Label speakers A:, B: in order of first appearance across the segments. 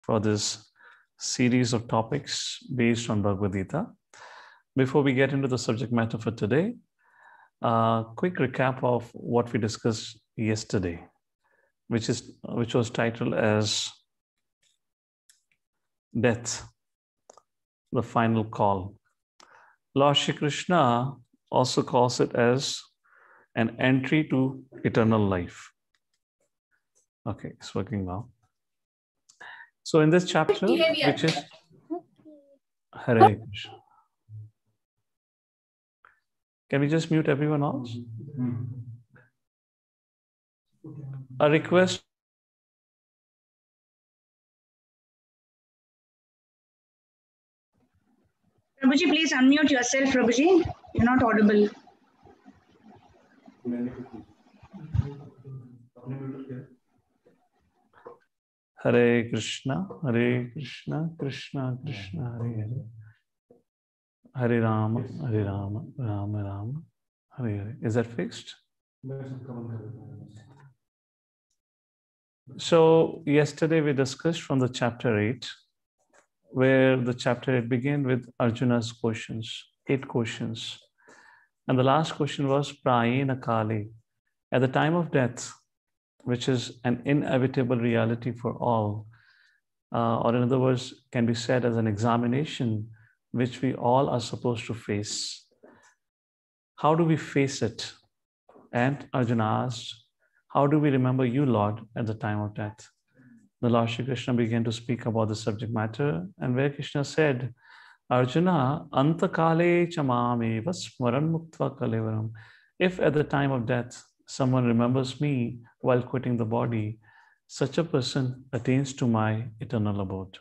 A: for this series of topics based on Bhagavad-Gita. Before we get into the subject matter for today, quick recap of what we discussed yesterday, which was titled as Death, the Final Call. Lord Shri Krishna also calls it as an entry to eternal life. Okay, it's working well. So in this chapter, which is Hare Krishna. Can we just mute everyone else? A request.
B: Prabhuji, please unmute yourself, Prabhuji. You're not audible.
A: Hare Krishna, Krishna Krishna, Hare Hare. Hare Rama, Rama Rama, Hare Hare. Is that fixed? So yesterday we discussed from the chapter 8, where the chapter 8 began with Arjuna's questions, 8 questions. And the last question was Prayena Kale. At the time of death, which is an inevitable reality for all, or in other words, can be said as an examination which we all are supposed to face. How do we face it? And Arjuna asked, how do we remember you, Lord, at the time of death? The Lord Shri Krishna began to speak about the subject matter, and where Krishna said, Arjuna, antakale chamame vasmaran muktva kalevaram. If at the time of death someone remembers me while quitting the body, such a person attains to my eternal abode.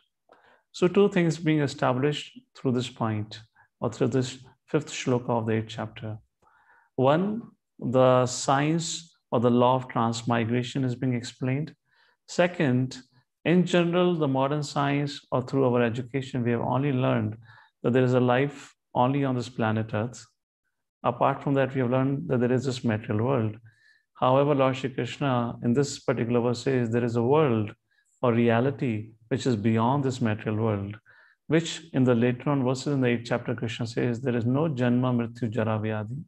A: So 2 things being established through this point, or through this 5th shloka of the 8th chapter. 1, the science or the law of transmigration is being explained. 2nd, in general, the modern science or through our education, we have only learned that there is a life only on this planet Earth. Apart from that, we have learned that there is this material world. However, Lord Shri Krishna in this particular verse says there is a world or reality which is beyond this material world, which in the later on verses in the 8th chapter, Krishna says there is no janma mrityu jara vyadhi.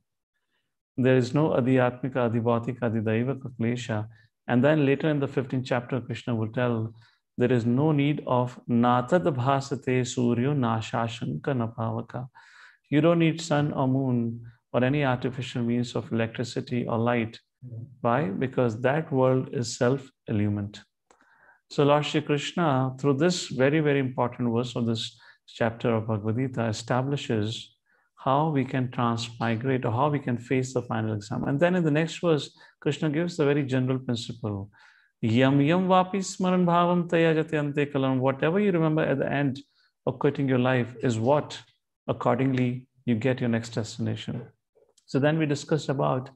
A: There is no adhyatmika, adhibhautika, adhidaivaka klesha. And then later in the 15th chapter, Krishna will tell there is no need of natad bhasate suryo nashashanka napavaka. You don't need sun or moon or any artificial means of electricity or light. Why? Because that world is self-illumined. So Lord Shri Krishna, through this very, very important verse of this chapter of Bhagavad-Gita, establishes how we can transmigrate or how we can face the final exam. And then in the next verse, Krishna gives the very general principle. Yam yam vapi smaran bhavam taya jati ante kalam. Whatever you remember at the end of quitting your life is what accordingly you get your next destination. So then we discussed about,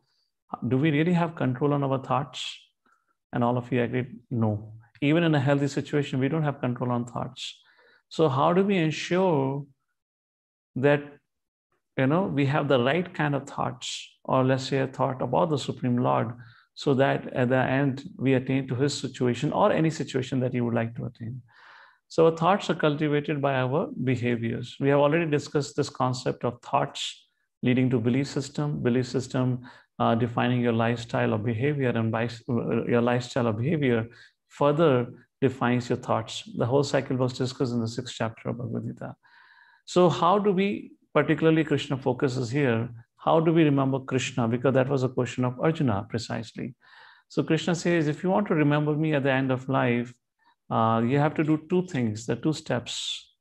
A: do we really have control on our thoughts? And all of you agreed, no. Even in a healthy situation, we don't have control on thoughts. So how do we ensure that we have the right kind of thoughts, or let's say a thought about the Supreme Lord, so that at the end we attain to his situation or any situation that he would like to attain. So our thoughts are cultivated by our behaviors. We have already discussed this concept of thoughts leading to belief system defining your lifestyle or behavior, and by your lifestyle or behavior further defines your thoughts. The whole cycle was discussed in the 6th chapter of Bhagavad-Gita. So how do we, particularly Krishna focuses here, how do we remember Krishna? Because that was a question of Arjuna precisely. So Krishna says, if you want to remember me at the end of life, you have to do 2 things, the 2 steps.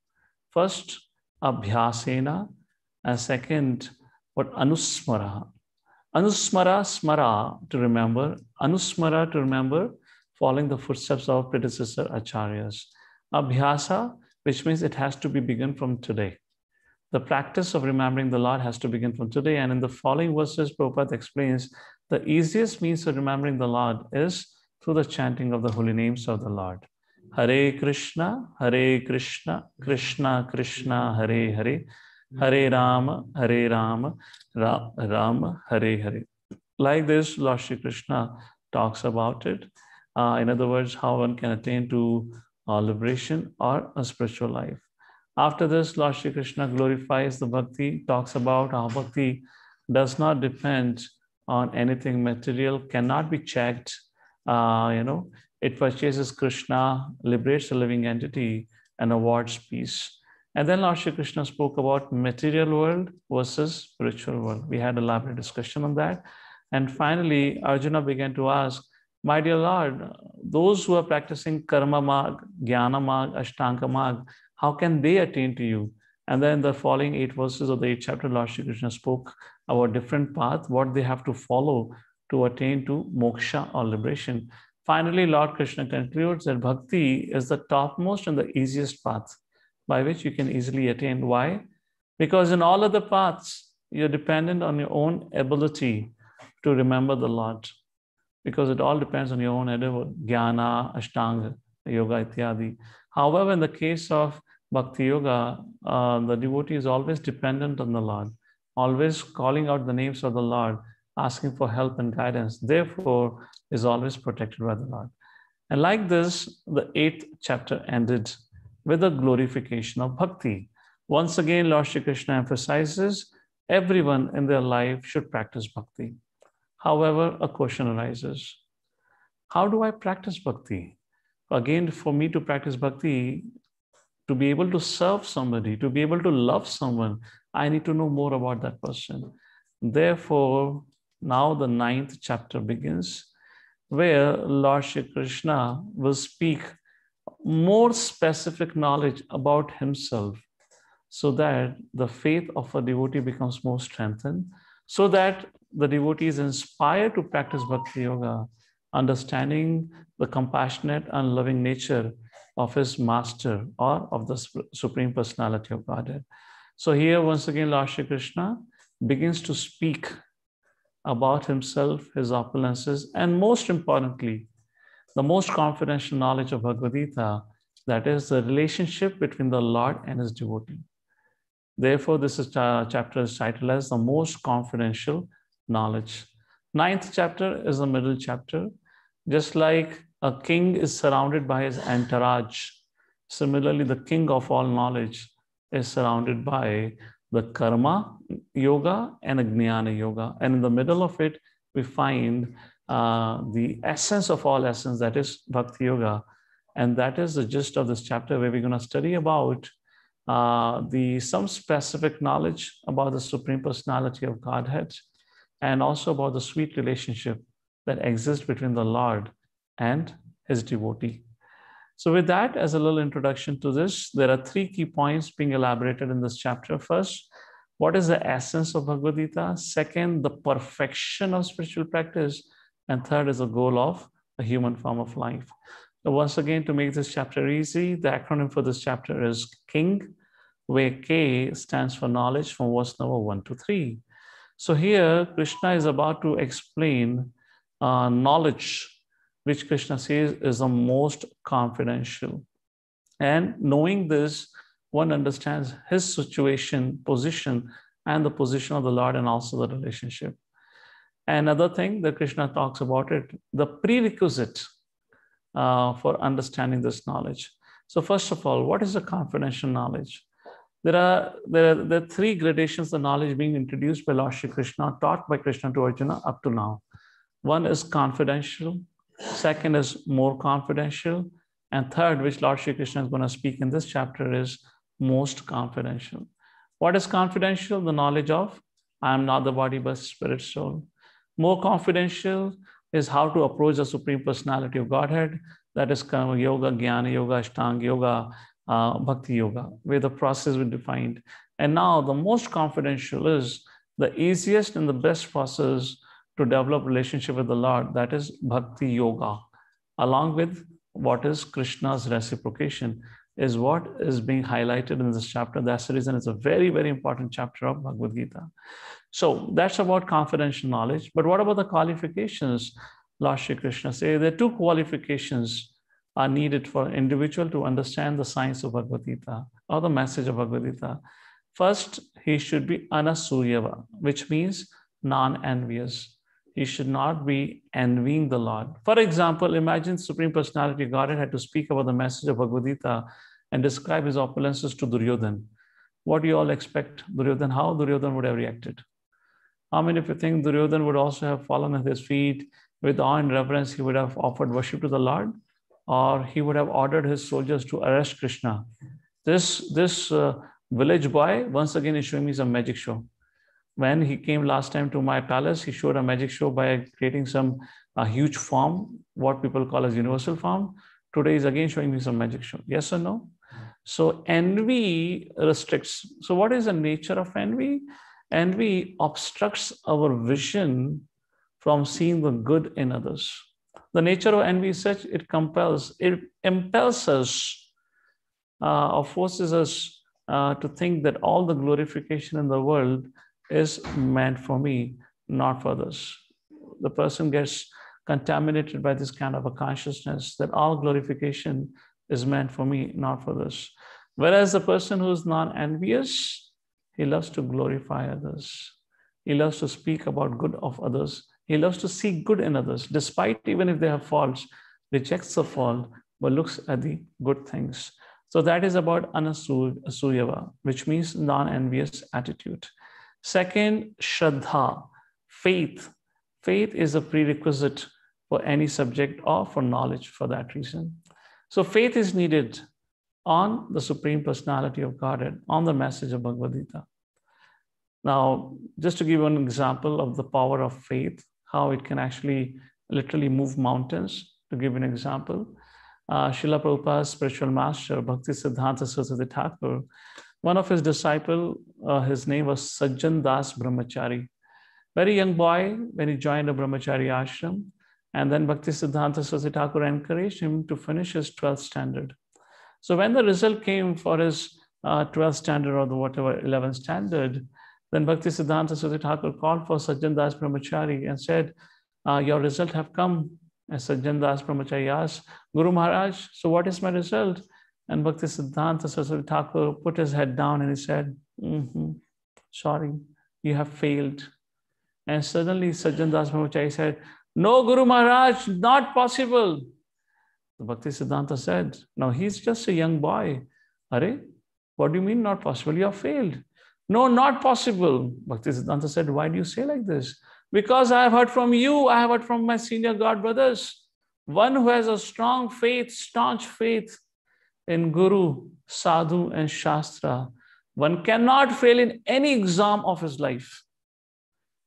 A: First, abhyasena, and second, what anusmara. Anusmara, smara, to remember. Anusmara, to remember, following the footsteps of predecessor acharyas. Abhyasa, which means it has to be begun from today. The practice of remembering the Lord has to begin from today. And in the following verses, Prabhupada explains the easiest means of remembering the Lord is through the chanting of the holy names of the Lord. Hare Krishna, Krishna Krishna, Hare Hare, Hare Rama, Rama, Hare Hare. Like this, Lord Shri Krishna talks about it. In other words, how one can attain to or liberation, or a spiritual life. After this, Lord Shri Krishna glorifies the bhakti, talks about how bhakti does not depend on anything material, cannot be checked. It purchases Krishna, liberates the living entity, and awards peace. And then Lord Shri Krishna spoke about material world versus spiritual world. We had a elaborate discussion on that. And finally, Arjuna began to ask, my dear Lord, those who are practicing karma marg, jnana marg, ashtanga marg, how can they attain to you? And then the following 8 verses of the 8th chapter, Lord Shri Krishna spoke about different paths, what they have to follow to attain to moksha or liberation. Finally, Lord Krishna concludes that bhakti is the topmost and the easiest path by which you can easily attain. Why? Because in all other paths, you're dependent on your own ability to remember the Lord. Because it all depends on your own endeavor, jnana, ashtanga, yoga, ityadi. However, in the case of bhakti yoga, the devotee is always dependent on the Lord, always calling out the names of the Lord, asking for help and guidance, therefore is always protected by the Lord. And like this, the 8th chapter ended with the glorification of bhakti. Once again, Lord Shri Krishna emphasizes everyone in their life should practice bhakti. However, a question arises. How do I practice bhakti? Again, for me to practice bhakti, to be able to serve somebody, to be able to love someone, I need to know more about that person. Therefore, now the 9th chapter begins, where Lord Shri Krishna will speak more specific knowledge about himself, so that the faith of a devotee becomes more strengthened, so that the devotee is inspired to practice bhakti yoga, understanding the compassionate and loving nature of his master or of the Supreme Personality of Godhead. So here, once again, Lord Shri Krishna begins to speak about himself, his opulences, and most importantly, the most confidential knowledge of Bhagavad-Gita, that is the relationship between the Lord and his devotee. Therefore, this chapter is titled as the most confidential knowledge. 9th chapter is the middle chapter. Just like a king is surrounded by his entourage, similarly, the king of all knowledge is surrounded by the karma yoga and jnana yoga. And in the middle of it, we find the essence of all essence, that is bhakti yoga. And that is the gist of this chapter, where we're going to study about some specific knowledge about the Supreme Personality of Godhead, and also about the sweet relationship that exists between the Lord and his devotee. So with that, as a little introduction to this, there are 3 key points being elaborated in this chapter. First, what is the essence of Bhagavad-Gita? Second, the perfection of spiritual practice. And third is the goal of a human form of life. So once again, to make this chapter easy, the acronym for this chapter is KING, where K stands for knowledge, from verse number 1 to 3. So here, Krishna is about to explain knowledge, which Krishna says is the most confidential. And knowing this, one understands his situation, position, and the position of the Lord, and also the relationship. Another thing that Krishna talks about it, the prerequisite for understanding this knowledge. So first of all, what is the confidential knowledge? There are 3 gradations of knowledge being introduced by Lord Shri Krishna, taught by Krishna to Arjuna up to now. One is confidential, second is more confidential, and third, which Lord Shri Krishna is going to speak in this chapter, is most confidential. What is confidential? The knowledge of I am not the body but spirit soul. More confidential is how to approach the Supreme Personality of Godhead, that is karma yoga, jnana yoga, ashtanga yoga, bhakti yoga, where the process is defined. And now the most confidential is the easiest and the best process to develop relationship with the Lord, that is bhakti yoga, along with what is Krishna's reciprocation, is what is being highlighted in this chapter. That's the reason it's a very, very important chapter of Bhagavad Gita. So that's about confidential knowledge. But what about the qualifications? Lord Shri Krishna says there are 2 qualifications are needed for an individual to understand the science of Bhagavad Gita or the message of Bhagavad Gita. First, he should be anasuyava, which means non-envious. he should not be envying the Lord. For example, imagine Supreme Personality of Godhead had to speak about the message of Bhagavad-Gita and describe his opulences to Duryodhana. What do you all expect? Duryodhana, how Duryodhana would have reacted? How many of you think Duryodhana would also have fallen at his feet with awe and reverence? He would have offered worship to the Lord, or he would have ordered his soldiers to arrest Krishna. This village boy, once again, is showing me some magic show. When he came last time to my palace, he showed a magic show by creating a huge form, what people call as universal form. Today he's again showing me some magic show. Yes or no? So envy restricts. So what is the nature of envy? Envy obstructs our vision from seeing the good in others. The nature of envy is such, it impels us or forces us to think that all the glorification in the world is meant for me, not for others. The person gets contaminated by this kind of a consciousness that all glorification is meant for me, not for others. Whereas the person who is non-envious, he loves to glorify others. He loves to speak about good of others. He loves to see good in others, despite even if they have faults, rejects the fault, but looks at the good things. So that is about anasuyava, which means non-envious attitude. Second, shraddha, faith. Faith is a prerequisite for any subject or for knowledge for that reason. So faith is needed on the Supreme Personality of Godhead, on the message of Bhagavad-Gita. Now, just to give you an example of the power of faith, how it can actually literally move mountains, to give an example, Srila Prabhupada's spiritual master, Bhakti Siddhanta Saraswati Thakur, one of his disciples, his name was Sajjan Das Brahmachari. Very young boy when he joined a Brahmachari ashram, and then Bhakti Siddhanta Saraswati Thakur encouraged him to finish his 12th standard. So when the result came for his 12th standard or the whatever 11th standard, then Bhakti Siddhanta Saraswati Thakur called for Sajjan Das Brahmachari and said, your result have come. And Sajjan Das Brahmachari asked, Guru Maharaj, so what is my result? And Bhakti Siddhanta Saraswati Thakur put his head down and he said, sorry, you have failed. And suddenly Sajjan Das Brahmachari said, no, Guru Maharaj, not possible. The Bhakti Siddhanta said, no, he's just a young boy. Are, what do you mean not possible? You have failed. No, not possible. Bhakti Siddhanta said, why do you say like this? Because I have heard from you, I have heard from my senior God brothers. One who has a strong faith, staunch faith in Guru, Sadhu, and Shastra, one cannot fail in any exam of his life.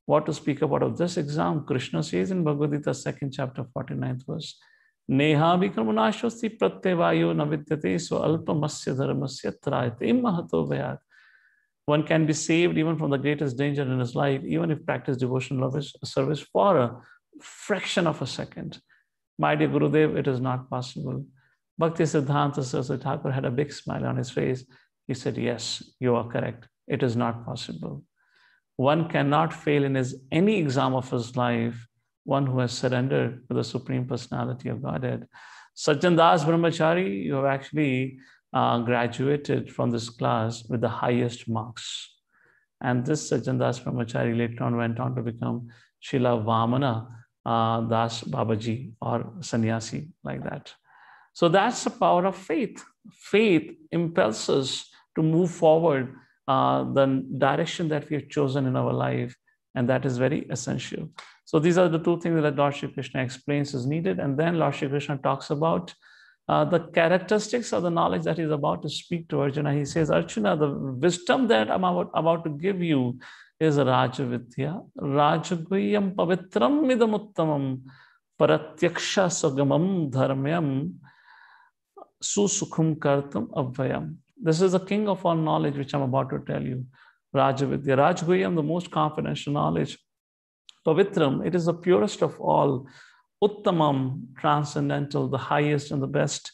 A: What to speak about of this exam? Krishna says in Bhagavad-Gita, 2nd chapter, 49th verse, Neha vikramanashvasti pratyevayo navidyate so alpamasya dharmasya trayate mahato vayat. One can be saved even from the greatest danger in his life, even if practice devotional service for a fraction of a second. My dear Gurudev, it is not possible. Bhakti Siddhanta Saraswati Thakur had a big smile on his face. He said, yes, you are correct. It is not possible. One cannot fail in any exam of his life, one who has surrendered to the Supreme Personality of Godhead. Sajjan Das Brahmachari, you have actually graduated from this class with the highest marks. And this Sajjan Das Brahmachari later on went on to become Srila Vamana Das Babaji or Sannyasi, like that. So that's the power of faith. Faith impels us to move forward the direction that we have chosen in our life, and that is very essential. So these are the two things that Lord Shri Krishna explains is needed, and then Lord Shri Krishna talks about the characteristics of the knowledge that he's about to speak to Arjuna. He says, Arjuna, the wisdom that I'm about to give you is Rajavidya. Rajaguyam pavitram idamuttamam paratyaksha sagamam dharmyam susukhum kartam abhayam. This is the king of all knowledge, which I'm about to tell you. Rajavidya. Rajaguyam, the most confidential knowledge. Pavitram, it is the purest of all. Uttamam, transcendental, the highest and the best.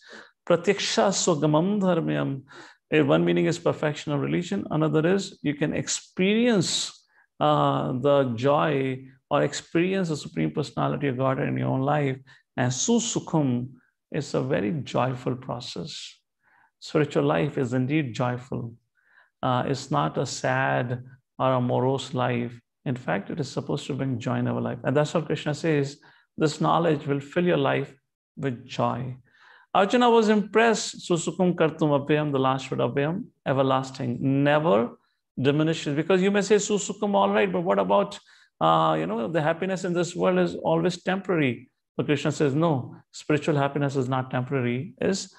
A: Pratyaksha swagamam dharmyam. One meaning is perfection of religion. Another is you can experience the joy or experience the Supreme Personality of God in your own life. And susukham is a very joyful process. Spiritual life is indeed joyful. It's not a sad or a morose life. In fact, it is supposed to bring joy in our life. And that's what Krishna says, this knowledge will fill your life with joy. Arjuna was impressed. Susukum kartum abhyam, the last word abhyam, everlasting, never diminishes. Because you may say susukum, all right, but what about, the happiness in this world is always temporary. But Krishna says, no, spiritual happiness is not temporary, is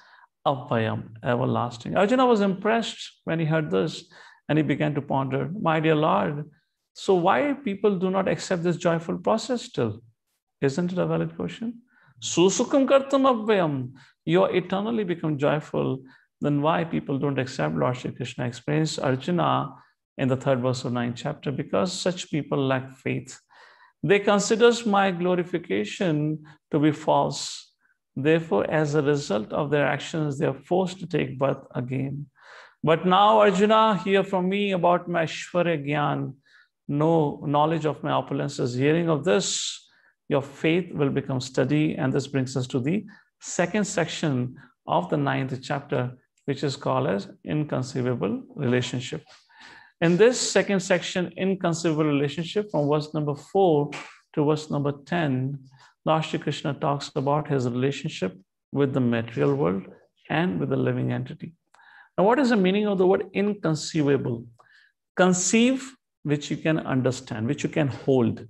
A: abhyam, everlasting. Arjuna was impressed when he heard this, and he began to ponder, my dear Lord, so why people do not accept this joyful process still? Isn't it a valid question? Susukam kartam abhyam, you eternally become joyful. Then why people don't accept? Lord Shri Krishna explains Arjuna in the 3rd verse of 9th chapter, because such people lack faith. They consider my glorification to be false. Therefore, as a result of their actions, they are forced to take birth again. But now, Arjuna, hear from me about my Shwara Gyan, no knowledge of my opulences. Hearing of this, your faith will become steady. And this brings us to the 2nd section of the 9th chapter, which is called as inconceivable relationship. In this 2nd section, inconceivable relationship, from verse number 4 to verse number 10, Lord Shri Krishna talks about his relationship with the material world and with the living entity. Now, what is the meaning of the word inconceivable? Conceive, which you can understand, which you can hold.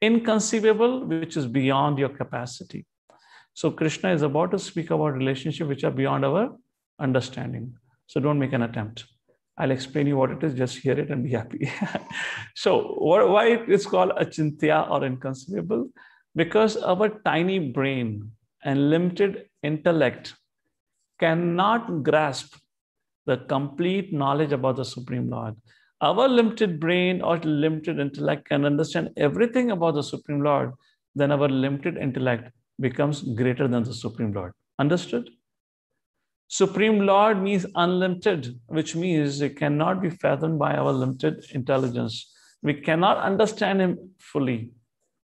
A: Inconceivable, which is beyond your capacity. So Krishna is about to speak about relationships which are beyond our understanding. So don't make an attempt. I'll explain you what it is, just hear it and be happy. So why it's called achintya or inconceivable? Because our tiny brain and limited intellect cannot grasp the complete knowledge about the Supreme Lord. Our limited brain or limited intellect can understand everything about the Supreme Lord, then our limited intellect becomes greater than the Supreme Lord. Understood? Supreme Lord means unlimited, which means it cannot be fathomed by our limited intelligence. We cannot understand him fully,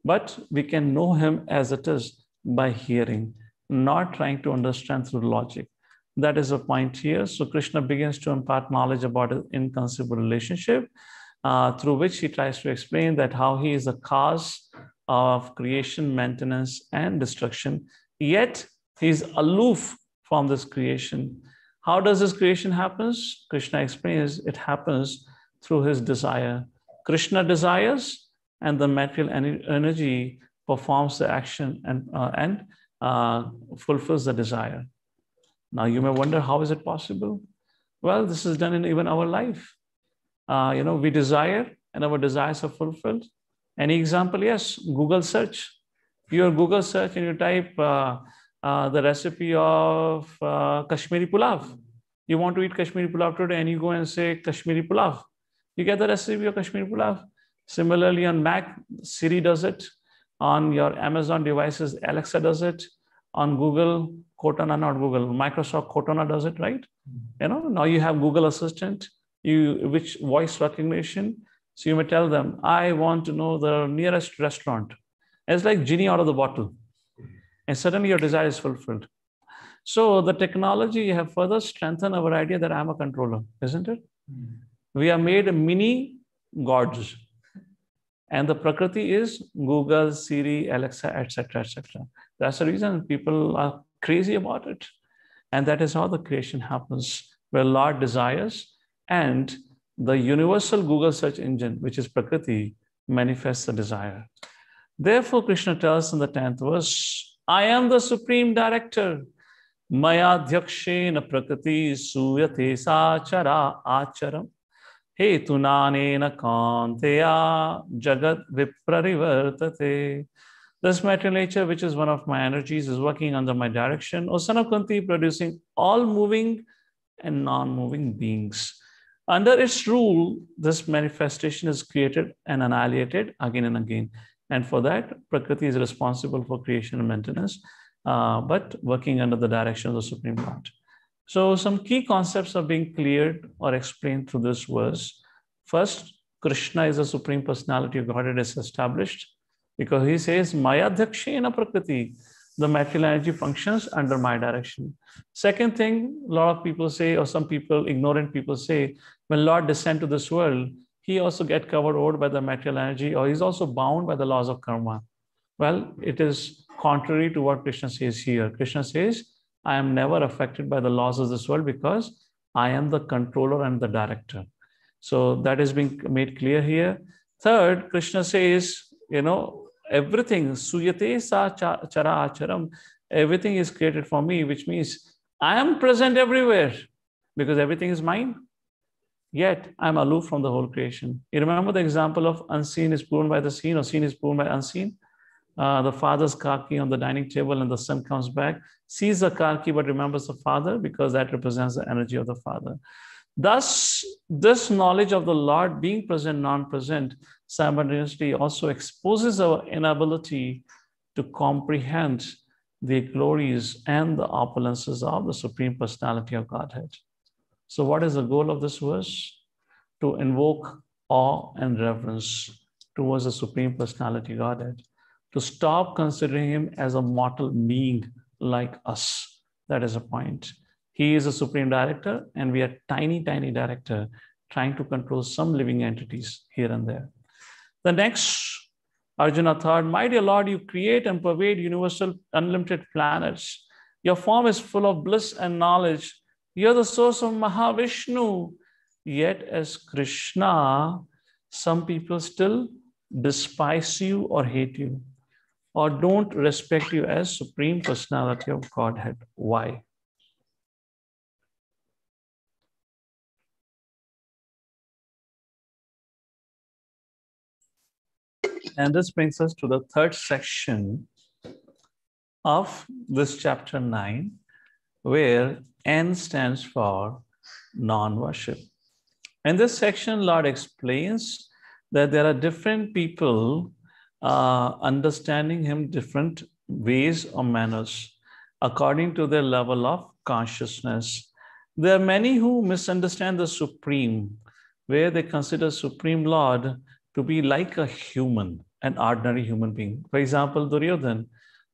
A: but we can know him as it is by hearing, not trying to understand through logic. That is the point here. So Krishna begins to impart knowledge about an inconceivable relationship, through which he tries to explain that how he is the cause of creation, maintenance, and destruction, yet he is aloof from this creation. How does this creation happen? Krishna explains it happens through his desire. Krishna desires, and the material energy performs the action and fulfills the desire. Now you may wonder, how is it possible? Well, this is done in even our life. We desire and our desires are fulfilled. Any example? Yes, Google search. Your Google search and you type the recipe of Kashmiri pulav. You want to eat Kashmiri pulav today and you go and say Kashmiri pulav. You get the recipe of Kashmiri pulav. Similarly, on Mac, Siri does it. On your Amazon devices, Alexa does it. On Google, Cortana, not Google, Microsoft Cortana does it, right? Now you have Google Assistant, which voice recognition. So you may tell them, I want to know the nearest restaurant. It's like genie out of the bottle. And suddenly your desire is fulfilled. So the technology have further strengthened our idea that I'm a controller, isn't it? We are made mini gods. And the Prakriti is Google, Siri, Alexa, etc., etc. That's the reason people are crazy about it. And that is how the creation happens, where Lord desires and the universal Google search engine, which is Prakriti, manifests the desire. Therefore, Krishna tells in the 10th verse, I am the Supreme Director. Maya Dhyakshen Prakriti Suyate Sachara Acharam. He tunanena kanteya jagat viprarivartate. This material nature, which is one of my energies, is working under my direction. O son of Kunti, producing all moving and non-moving beings. Under its rule, this manifestation is created and annihilated again and again. And for that, Prakriti is responsible for creation and maintenance, but working under the direction of the Supreme Lord. So some key concepts are being cleared or explained through this verse. First, Krishna is the Supreme Personality of Godhead is established because he says, Maya Dhakshena Prakriti, the material energy functions under my direction. Second thing, a lot of people say, or some people, ignorant people say, when Lord descended to this world, he also get covered over by the material energy, or he's also bound by the laws of karma. Well, it is contrary to what Krishna says here. Krishna says, I am never affected by the laws of this world because I am the controller and the director. So that is being made clear here. Third, Krishna says, everything, suyate sa chara acharam, everything is created for me, which means I am present everywhere because everything is mine. Yet I'm aloof from the whole creation. You remember the example of unseen is proven by the seen, or seen is proven by unseen? The father's car key on the dining table, and the son comes back, sees the car key, but remembers the father because that represents the energy of the father. Thus, this knowledge of the Lord being present, non-present, simultaneously also exposes our inability to comprehend the glories and the opulences of the Supreme Personality of Godhead. So what is the goal of this verse? To invoke awe and reverence towards the Supreme Personality Godhead, to stop considering him as a mortal being like us. That is a point. He is a Supreme Director, and we are tiny, tiny director trying to control some living entities here and there. The next, Arjuna thought, my dear Lord, you create and pervade universal unlimited planets. Your form is full of bliss and knowledge. You're the source of Mahavishnu. Yet as Krishna, some people still despise you or hate you, or don't respect you as Supreme Personality of Godhead. Why? And this brings us to the third section of this chapter 9, where N stands for non-worship. In this section, Lord explains that there are different people understanding him different ways or manners according to their level of consciousness. There are many who misunderstand the Supreme, where they consider Supreme Lord to be like a human, an ordinary human being. For example, Duryodhan,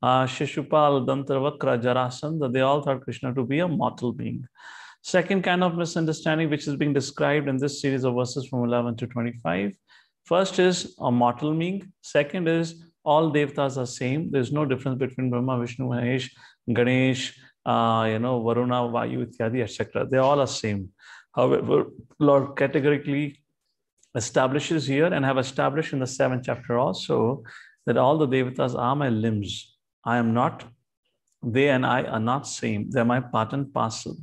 A: Shishupal, Dantravakra, Jarasandha, they all thought Krishna to be a mortal being. Second kind of misunderstanding, which is being described in this series of verses from 11 to 25. First is a mortal being. Second is all Devatas are same. There's no difference between Brahma, Vishnu, Mahesh, Ganesh, Varuna, Vayu, Ityadi, etc. They all are same. However, Lord categorically establishes here, and have established in the 7th chapter also, that all the Devatas are my limbs. I am not, they and I are not same. They're my part and parcel.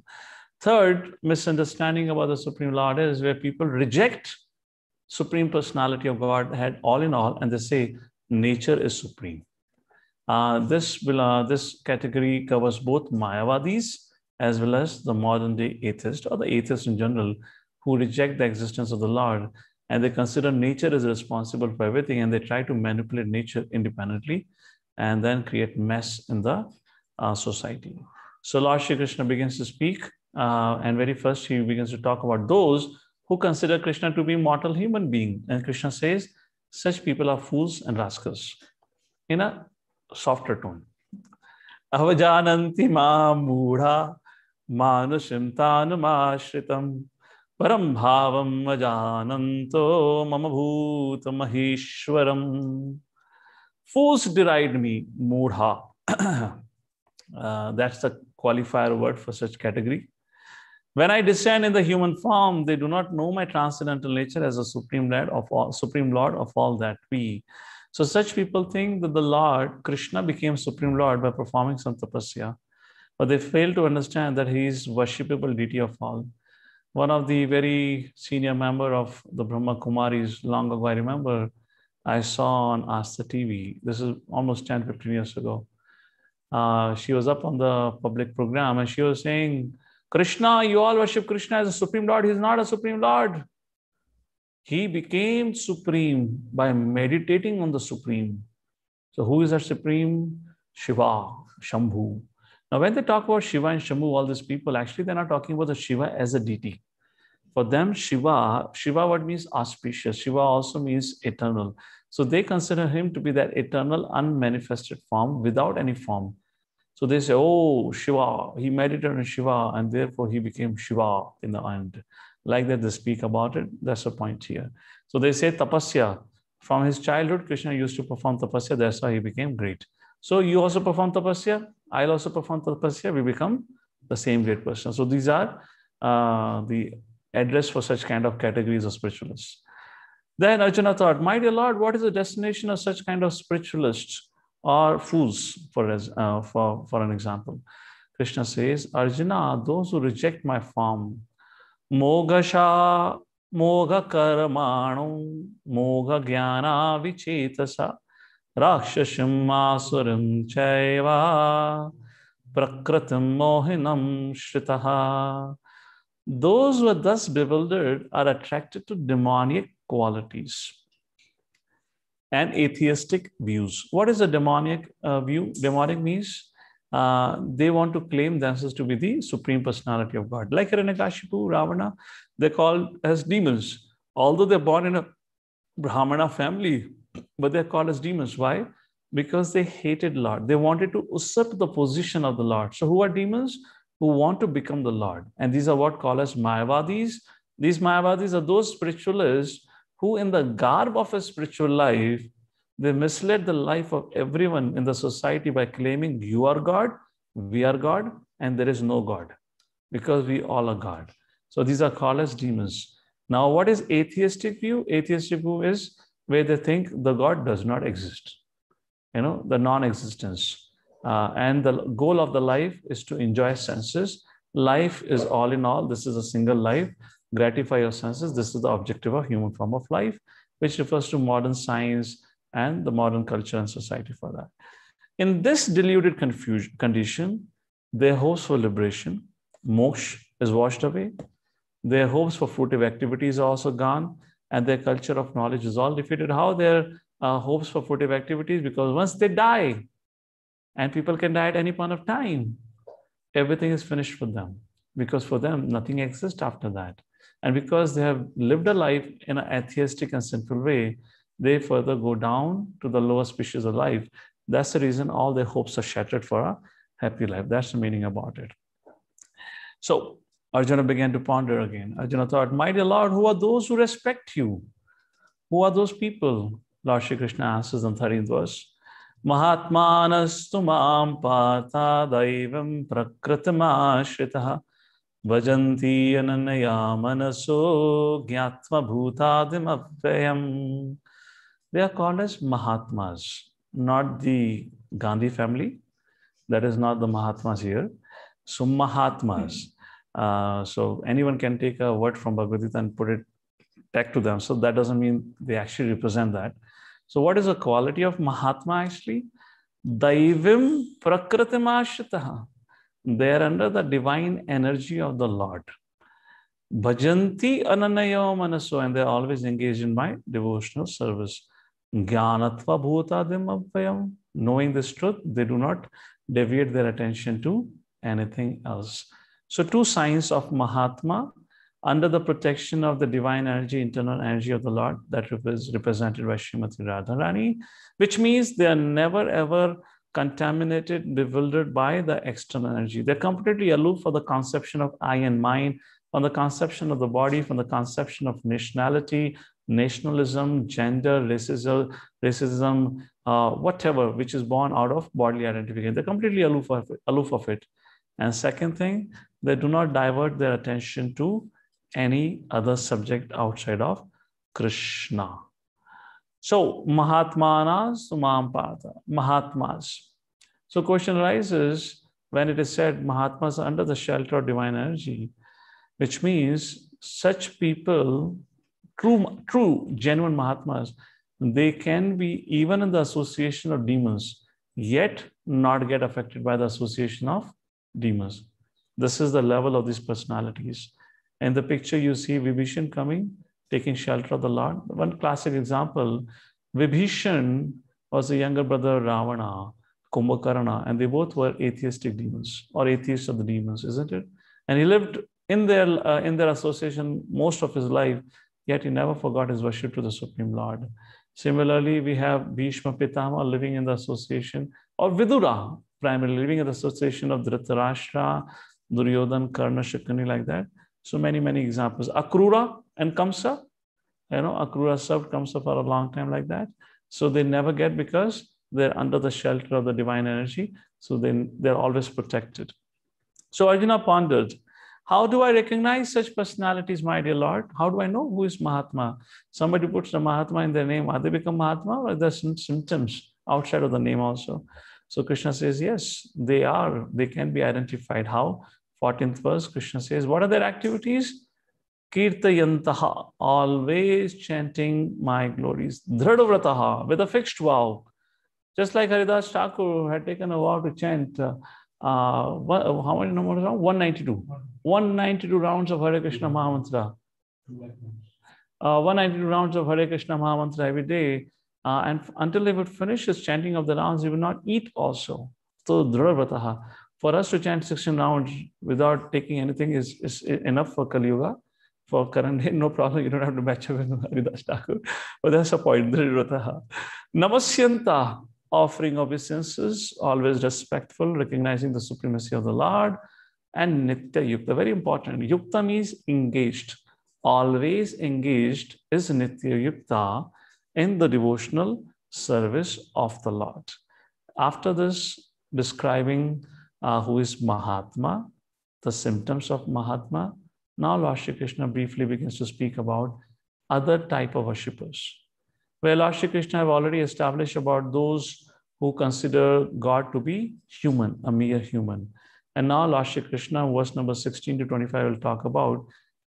A: Third misunderstanding about the Supreme Lord is where people reject Supreme Personality of Godhead all in all, and they say nature is supreme. This category covers both Mayavadis as well as the modern day atheist, or the atheists in general, who reject the existence of the Lord, and they consider nature is responsible for everything, and they try to manipulate nature independently and then create mess in the society. So Lord Shri Krishna begins to speak, and very first he begins to talk about those who consider Krishna to be mortal human being. And Krishna says, such people are fools and rascals, in a softer tone. Avajananti ma mudha manushim tanumashritam param bhavam ajananto mama bhuta maheshwaram. Fools deride me, mudha. That's the qualifier word for such category. When I descend in the human form, they do not know my transcendental nature as a supreme Lord of all that we. So such people think that the Lord, Krishna, became Supreme Lord by performing some tapasya, but they fail to understand that he is worshipable deity of all. One of the very senior member of the Brahma Kumaris, long ago, I remember, I saw on Asta TV, this is almost 10, 15 years ago. She was up on the public program and she was saying, Krishna, you all worship Krishna as a Supreme Lord. He is not a Supreme Lord. He became Supreme by meditating on the Supreme. So who is that Supreme? Shiva, Shambhu. Now when they talk about Shiva and Shambhu, all these people, actually they're not talking about the Shiva as a deity. For them, Shiva what means auspicious. Shiva also means eternal. So they consider him to be that eternal, unmanifested form without any form. So they say, oh, Shiva, he meditated on Shiva, and therefore he became Shiva in the end. Like that, they speak about it. That's the point here. So they say tapasya. From his childhood, Krishna used to perform tapasya. That's why he became great. So you also perform tapasya. I'll also perform tapasya. We become the same great person. So these are the address for such kind of categories of spiritualists. Then Arjuna thought, my dear Lord, what is the destination of such kind of spiritualists or fools, for an example? Krishna says, Arjuna, those who reject my form, mogasha, moga karmanu, moga jnana vichetasa, rakshashim asurim chaiva, prakritim mohinam shritaha. Those who are thus bewildered are attracted to demoniac qualities and atheistic views. What is a demoniac view? Demonic means they want to claim themselves to be the Supreme Personality of God. Like Hiranyakashipu, Ravana, they're called as demons. Although they're born in a Brahmana family, but they're called as demons. Why? Because they hated Lord. They wanted to usurp the position of the Lord. So who are demons? Who want to become the Lord. And these are what called as Mayavadis. These Mayavadis are those spiritualists who in the garb of a spiritual life, they misled the life of everyone in the society by claiming you are God, we are God, and there is no God, because we all are God. So these are called as demons. Now, what is atheistic view? Atheistic view is where they think the God does not exist, the non-existence. And the goal of the life is to enjoy senses. Life is all in all. This is a single life. Gratify your senses. This is the objective of human form of life, which refers to modern science and the modern culture and society for that. In this deluded condition, their hopes for liberation, moksha, is washed away. Their hopes for fruitive activities are also gone, and their culture of knowledge is all defeated. How their hopes for fruitive activities? Because once they die, and people can die at any point of time, everything is finished for them, because for them, nothing exists after that. And because they have lived a life in an atheistic and sinful way, they further go down to the lower species of life. That's the reason all their hopes are shattered for a happy life. That's the meaning about it. So Arjuna began to ponder again. Arjuna thought, my dear Lord, who are those who respect you? Who are those people? Lord Shri Krishna answers in the 13th verse. Mahatmanastu mam partha daivam prakritamashritah vajanti ananaya manaso gyatma bhutadim avyayam. They are called as Mahatmas, not the Gandhi family. That is not the Mahatmas here. So Mahatmas. So anyone can take a word from Bhagavad-Gita and put it back to them. So that doesn't mean they actually represent that. So what is the quality of Mahatma actually? Daivim prakritimashritah. They are under the divine energy of the Lord. Bhajanti ananayo manaso, and they are always engaged in my devotional service. Jnanatva bhutadim avyayam. Knowing this truth, they do not deviate their attention to anything else. So two signs of Mahatma under the protection of the divine energy, internal energy of the Lord, that is represented by Srimati Radharani, which means they are never ever contaminated, bewildered by the external energy. They're completely aloof for the conception of I and mine, from the conception of the body, from the conception of nationality, nationalism, gender, racism, whatever, which is born out of bodily identification. They're completely aloof of it. And second thing, they do not divert their attention to any other subject outside of Krishna. So, Mahatmanas Sumampata, Mahatmas. So, question arises when it is said Mahatmas are under the shelter of divine energy, which means such people, true, genuine Mahatmas, they can be even in the association of demons, yet not get affected by the association of demons. This is the level of these personalities. In the picture, you see Vibhishan coming, taking shelter of the Lord. One classic example, Vibhishan was the younger brother of Ravana, Kumbhakarna, and they both were atheistic demons, or atheists of the demons, isn't it? And he lived in their association most of his life, yet he never forgot his worship to the Supreme Lord. Similarly, we have Bhishma Pitama living in the association, or Vidura. primarily living in the association of Dhritarashtra, Duryodhan, Karna, Shakuni, like that. So many, many examples. Akrura and Kamsa, Akrura served Kamsa for a long time like that. So they never get, because they're under the shelter of the divine energy. So then they're always protected. So Arjuna pondered, how do I recognize such personalities, my dear Lord? How do I know who is Mahatma? Somebody puts the Mahatma in their name. Are they become Mahatma, or are there some symptoms outside of the name also? So Krishna says, yes, they are. They can be identified. How? 14th verse, Krishna says, what are their activities? Kirtayantaha, always chanting my glories. Dhrudavrataha, with a fixed vow. Just like Haridas Thakur had taken a vow to chant, how many numbers? 192. 192 rounds of Hare Krishna Mahamantra. 192 rounds of Hare Krishna Mahamantra every day. And until they would finish his chanting of the rounds, he would not eat also. So Dhrudavrataha. For us to chant 16 rounds without taking anything is enough for Kali Yuga. For current day, no problem. You don't have to match up with Haridas Thakur. But that's the point. Dhrudavrataha. Namasyanta, offering obeisances, always respectful, recognizing the supremacy of the Lord. And Nitya Yukta, very important. Yukta means engaged. Always engaged is Nitya Yukta in the devotional service of the Lord. After this, describing who is Mahatma, the symptoms of Mahatma, now Lord Shri Krishna briefly begins to speak about other type of worshippers. Where Lord Shri Krishna have already established about those who consider God to be human, a mere human. And now Lord Shri Krishna, verse number 16 to 25, will talk about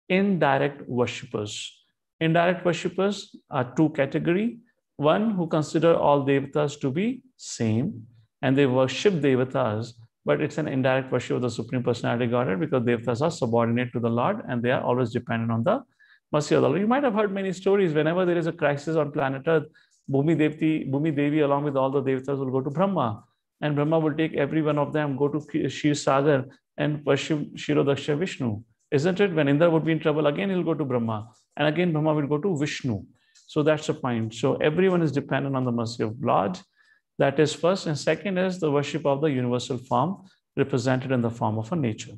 A: indirect worshippers. Indirect worshippers are two categories. One who consider all Devatas to be same, and they worship Devatas, but it's an indirect worship of the Supreme Personality Godhead, because Devatas are subordinate to the Lord and they are always dependent on the mercy of the Lord. You might have heard many stories. Whenever there is a crisis on planet Earth, Bhumi Devi along with all the Devatas will go to Brahma, and Brahma will take every one of them, go to Shir Sagar and worship Shirodaksha Vishnu. Isn't it? When Indra would be in trouble, again he'll go to Brahma, and again Brahma will go to Vishnu. So that's the point. So everyone is dependent on the mercy of Lord. That is first. And second is the worship of the universal form represented in the form of a nature.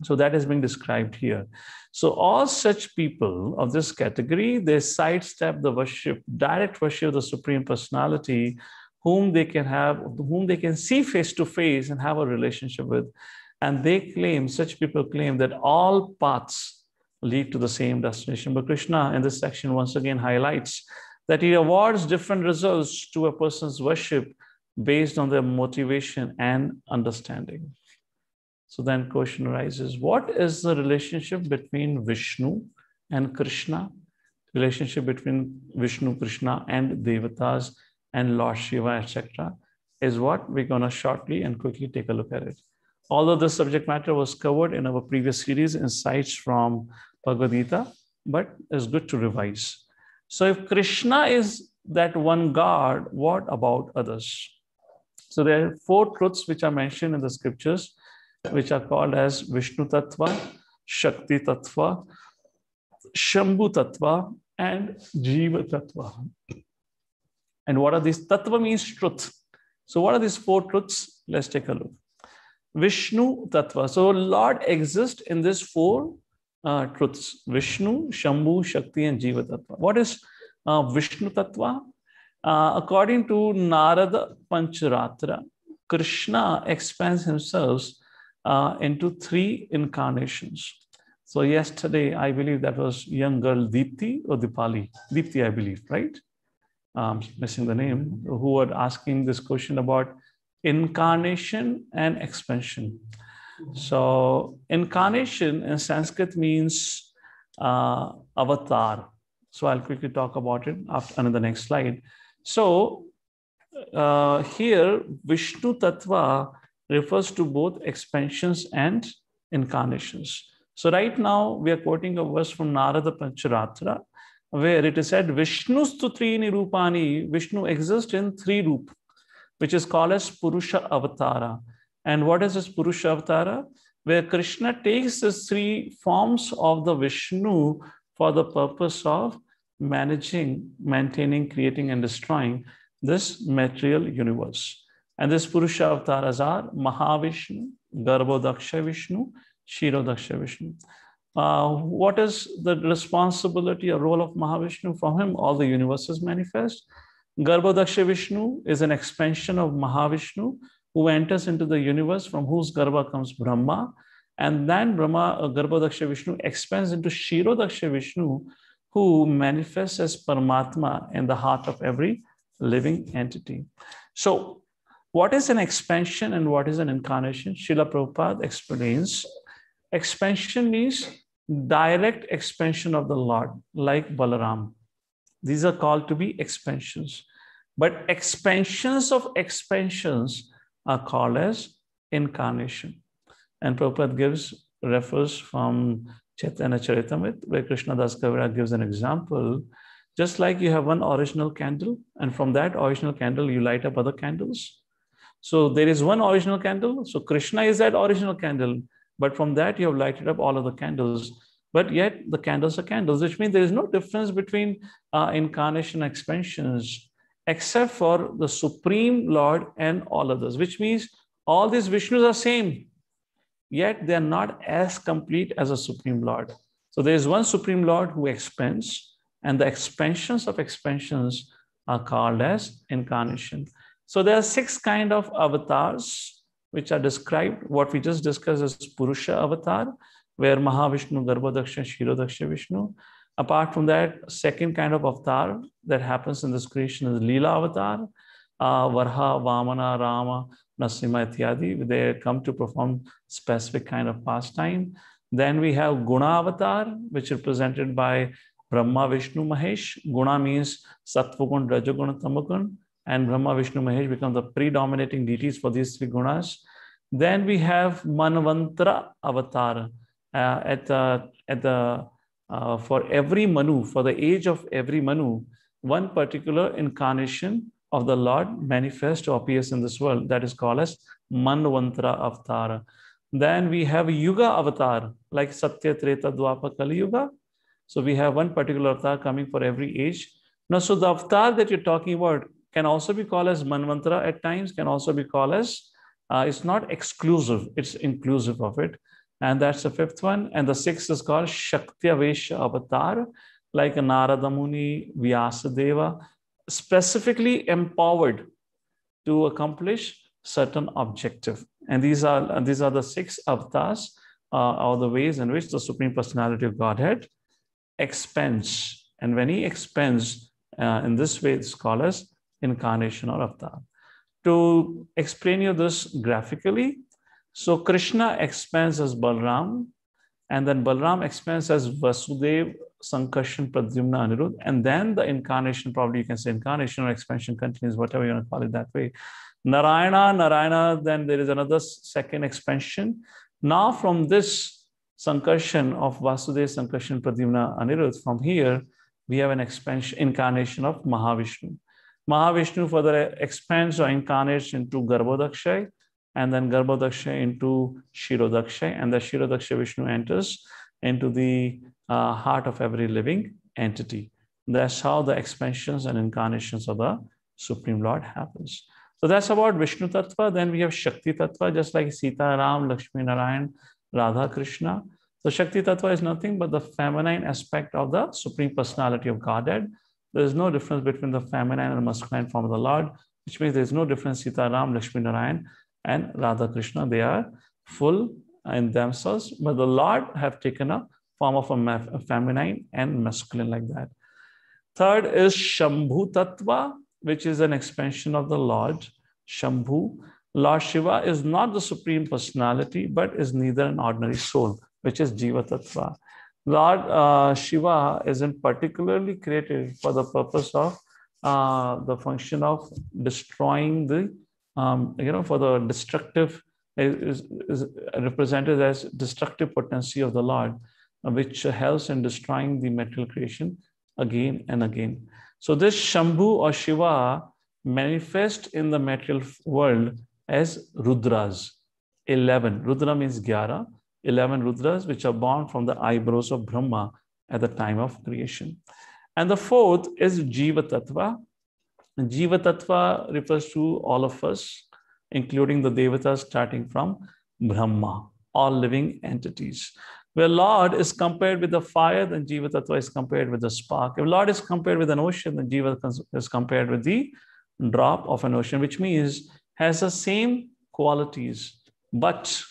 A: So that is being described here. So all such people of this category, they sidestep the worship, direct worship of the Supreme Personality, whom they can see face to face and have a relationship with. And they claim, such people claim, that all paths lead to the same destination. But Krishna in this section once again highlights that he awards different results to a person's worship based on their motivation and understanding. So then question arises, what is the relationship between Vishnu and Krishna? Relationship between Vishnu, Krishna and Devatas and Lord Shiva, etc. is what we're going to shortly and quickly take a look at it. Although this subject matter was covered in our previous series, Insights from Bhagavad-Gita, but it's good to revise. So if Krishna is that one God, what about others? So there are 4 truths which are mentioned in the scriptures, which are called as Vishnu Tattva, Shakti Tattva, Shambhu Tattva, and Jiva Tattva. And what are these? Tattva means truth. So what are these 4 truths? Let's take a look. Vishnu Tattva. So Lord exists in these 4 truths: Vishnu, Shambhu, Shakti, and Jiva Tattva. What is Vishnu Tattva? According to Narada Pancharatra, Krishna expands himself into 3 incarnations. So yesterday, I believe that was young girl Deepti or Dipali. Deepti, I believe, right? Missing the name, who were asking this question about incarnation and expansion. So incarnation in Sanskrit means avatar. So I'll quickly talk about it after on the next slide. So here Vishnu Tattva refers to both expansions and incarnations. So right now we are quoting a verse from Narada Pancharatra, where it is said, Vishnustu trini rupani, Vishnu exists in 3 roop, which is called as Purusha Avatara. And what is this Purusha Avatara? Where Krishna takes these 3 forms of the Vishnu for the purpose of managing, maintaining, creating, and destroying this material universe. And these Purusha avatars are Mahavishnu, Garbhodaksha Vishnu, Kshirodaksha Vishnu. What is the responsibility or role of Mahavishnu? From him, all the universes manifest. Garbhodaksha Vishnu is an expansion of Mahavishnu who enters into the universe, from whose Garbha comes Brahma. And then Garbhodaksha Vishnu expands into Kshirodaksha Vishnu, who manifests as Paramatma in the heart of every living entity. So, what is an expansion and what is an incarnation? Srila Prabhupada explains, expansion means direct expansion of the Lord, like Balaram. These are called to be expansions. But expansions of expansions are called as incarnation. And Prabhupada refers from Chaitanya Charitamrita, where Krishna Das Kaviraj gives an example. Just like you have one original candle, and from that original candle, you light up other candles. So there is one original candle. So Krishna is that original candle. But from that, you have lighted up all of the candles. But yet the candles are candles, which means there is no difference between incarnation and expansions, except for the Supreme Lord and all others, which means all these Vishnus are same. Yet they are not as complete as a Supreme Lord. So there is one Supreme Lord who expands, and the expansions of expansions are called as incarnation. So there are 6 kinds of avatars which are described. What we just discussed is Purusha avatar, where Mahavishnu, Garbhodaksha, Kshirodaksha Vishnu. Apart from that, second kind of avatar that happens in this creation is Leela avatar, Varha, Vamana, Rama, Nasima, Ityadi. They come to perform specific kind of pastime. Then we have Guna Avatar, which is represented by Brahma, Vishnu, Mahesh. Guna means Sattvagun, Rajagun, Tamagun. And Brahma, Vishnu, Mahesh become the predominating deities for these 3 gunas. Then we have Manvantara Avatar. For every Manu, for the age of every Manu, one particular incarnation of the Lord manifests or appears in this world. That is called as Manvantara Avatar. Then we have Yuga Avatar, like Satya, Treta, Dwapar, Kali Yuga. So we have one particular avatar coming for every age. Now, so the avatar that you're talking about can also be called as Manvantara at times, can also be called as, it's not exclusive, it's inclusive of it. And that's the 5th one. And the 6th is called Shakthiya Avatar, like Narada Muni, Vyasadeva, specifically empowered to accomplish certain objective. And these are the 6 avatars, or the ways in which the Supreme Personality of Godhead expands. And when he expands in this way, it's called as incarnation or avatar. To explain you this graphically, so Krishna expands as Balram, and then Balram expands as Vasudev, Sankarshan, Pradyumna, Anirudh, and then the incarnation, probably you can say incarnation or expansion continues, whatever you want to call it that way. Narayana, then there is another 2nd expansion. Now from this Sankarshan of Vasudev, Sankarshan, Pradyumna, Anirudh, from here, we have an expansion, incarnation of Mahavishnu. Mahavishnu further expands or incarnates into Garbhodaksha, and then Garbhodaksha into Kshirodaksha, and the Kshirodaksha Vishnu enters into the heart of every living entity. That's how the expansions and incarnations of the Supreme Lord happens. So that's about Vishnu Tattva. Then we have Shakti Tattva, just like Sita, Ram, Lakshmi, Narayan, Radha, Krishna. So Shakti Tattva is nothing but the feminine aspect of the Supreme Personality of Godhead. There is no difference between the feminine and masculine form of the Lord, which means there is no difference Sita, Ram, Lakshmi, Narayan, and Radha Krishna. They are full in themselves, but the Lord have taken a form of a feminine and masculine like that. Third is Shambhu Tattva, which is an expansion of the Lord, Shambhu. Lord Shiva is not the Supreme Personality, but is neither an ordinary soul, which is Jiva Tattva. Lord Shiva isn't particularly created for the purpose of the function of destroying the, for the destructive, is represented as destructive potency of the Lord, which helps in destroying the material creation again and again. So this Shambhu or Shiva manifests in the material world as Rudras, 11. Rudra means 11. 11 Rudras, which are born from the eyebrows of Brahma at the time of creation. And the 4th is Jiva Tattva. Jiva Tattva refers to all of us. including the Devatas starting from Brahma, all living entities. Where Lord is compared with the fire, then Jiva Tattva is compared with the spark. If Lord is compared with an ocean, then Jiva is compared with the drop of an ocean, which means has the same qualities, but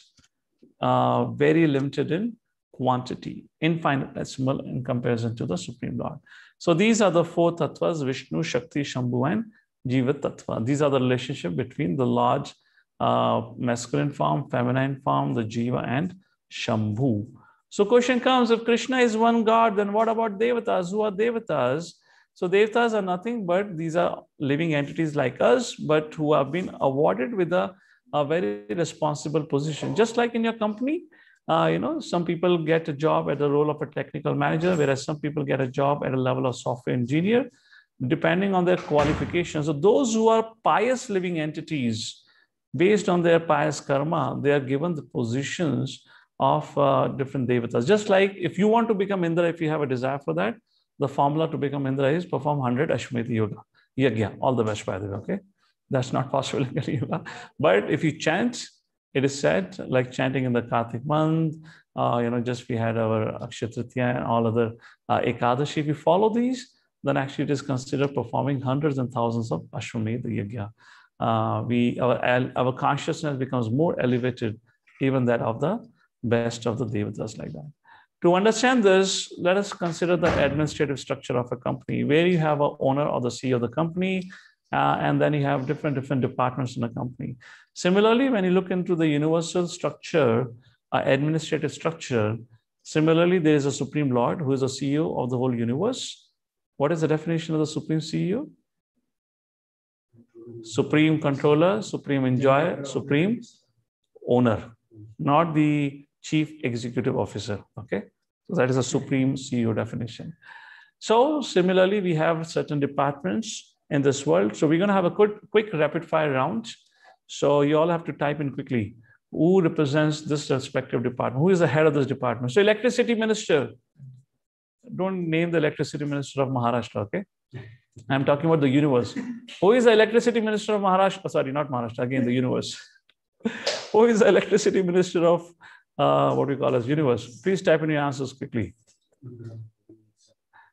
A: very limited in quantity, infinitesimal in comparison to the Supreme Lord. So these are the four tattvas: Vishnu, Shakti, Shambhu, and Jiva Tattva. These are the relationship between the large masculine form, feminine form, the Jiva, and Shambhu. So question comes, if Krishna is one God, then what about Devatas? Who are Devatas? So Devatas are nothing but these are living entities like us, but who have been awarded with a very responsible position. Just like in your company, some people get a job at the role of a technical manager, whereas some people get a job at a level of software engineer, depending on their qualifications. So those who are pious living entities, based on their pious karma, they are given the positions of different devatas. Just like if you want to become Indra, if you have a desire for that, the formula to become Indra is perform 100 Ashwamedha Yagya. All the best, by the way, okay? That's not possible in Kali Yuga. But if you chant, it is said, like chanting in the Kartik month, just we had our Akshaya Tritiya and all other Ekadashi. If you follow these, then actually it is considered performing hundreds and thousands of Ashwamedha Yagya. Our consciousness becomes more elevated, even that of the best of the Devatas like that. To understand this, let us consider the administrative structure of a company, where you have an owner or the CEO of the company, and then you have different departments in a company. Similarly, when you look into the universal structure, administrative structure, similarly, there is a Supreme Lord who is the CEO of the whole universe. What is the definition of the Supreme CEO? Supreme Controller, Supreme Enjoyer, Supreme Owner, not the Chief Executive Officer. Okay, so that is a Supreme CEO definition. So similarly, we have certain departments in this world. So we're going to have a quick rapid fire round. So you all have to type in quickly who represents this respective department, who is the head of this department. So electricity minister, don't name the electricity minister of Maharashtra, okay? I'm talking about the universe. Who is the electricity minister of Maharashtra? Sorry, not Maharashtra, again, the universe. Who is the electricity minister of what we call as universe? Please type in your answers quickly.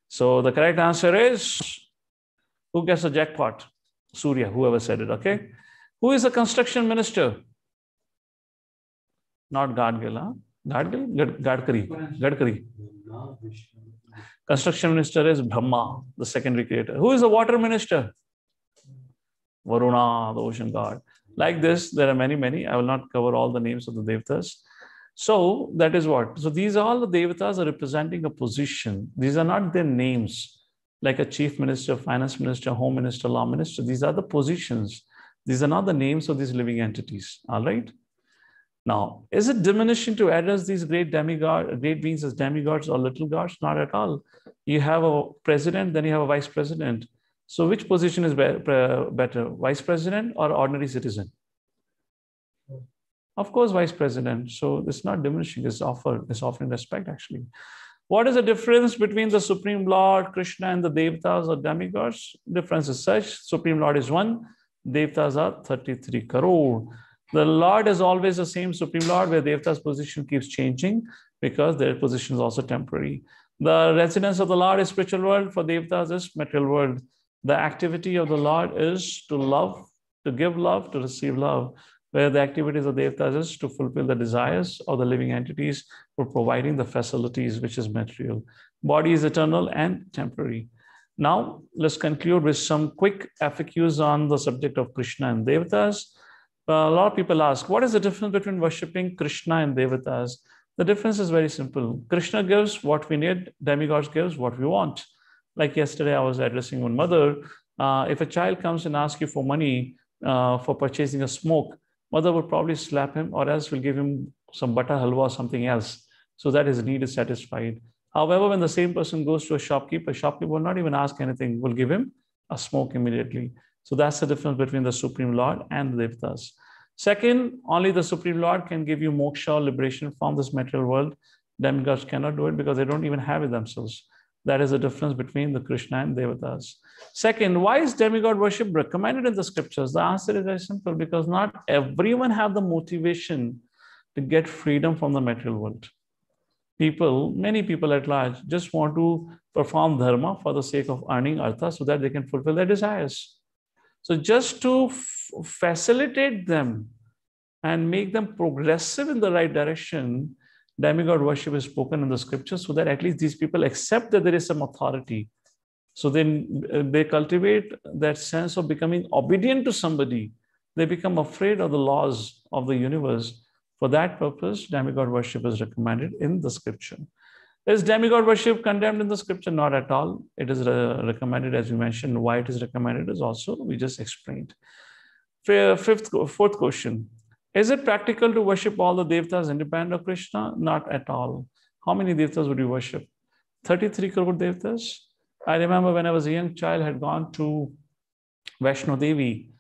A: So the correct answer is, who gets a jackpot? Surya, whoever said it, okay? Who is the construction minister? Not Gadgil, huh? Gadkari. Construction minister is Brahma, the secondary creator. Who is the water minister? Varuna, the ocean god. Like this, there are many. I will not cover all the names of the Devatas. So that is what. So these all the Devatas are representing a position. These are not their names, like a chief minister, finance minister, home minister, law minister. These are the positions. These are not the names of these living entities. All right. Now, is it diminishing to address these great beings as demigods or little gods? Not at all. You have a president, then you have a vice president. So which position is better, vice president or ordinary citizen? Of course, vice president. So it's not diminishing, it's offering respect actually. What is the difference between the Supreme Lord, Krishna, and the Devatas or demigods? Difference is such: Supreme Lord is one, Devatas are 33 crore. The Lord is always the same Supreme Lord, where Devata's position keeps changing because their position is also temporary. The residence of the Lord is spiritual world, for Devatas is material world. The activity of the Lord is to love, to give love, to receive love, where the activities of Devatas is to fulfill the desires of the living entities for providing the facilities, which is material. Body is eternal and temporary. Now, let's conclude with some quick FAQs on the subject of Krishna and Devatas. A lot of people ask, what is the difference between worshipping Krishna and Devatas? The difference is very simple. Krishna gives what we need, demigods gives what we want. Like yesterday, I was addressing one mother. If a child comes and asks you for money for purchasing a smoke, mother would probably slap him or else will give him some butter halwa or something else so that his need is satisfied. However, when the same person goes to a shopkeeper will not even ask anything, will give him a smoke immediately. So that's the difference between the Supreme Lord and the Devatas. Second, only the Supreme Lord can give you moksha or liberation from this material world. Demigods cannot do it because they don't even have it themselves. That is the difference between the Krishna and Devatas. Second, why is demigod worship recommended in the scriptures? The answer is very simple, because not everyone have the motivation to get freedom from the material world. Many people at large just want to perform dharma for the sake of earning artha so that they can fulfill their desires. So just to facilitate them and make them progressive in the right direction, demigod worship is spoken in the scriptures so that at least these people accept that there is some authority. So then they cultivate that sense of becoming obedient to somebody. They become afraid of the laws of the universe. For that purpose, demigod worship is recommended in the scripture. Is demigod worship condemned in the scripture? Not at all. It is recommended, as we mentioned. Why it is recommended is also we just explained. Fourth question. Is it practical to worship all the Devatas independent of Krishna? Not at all. How many Devatas would you worship? 33 crore Devatas? I remember when I was a young child, I had gone to Vaishno Devi,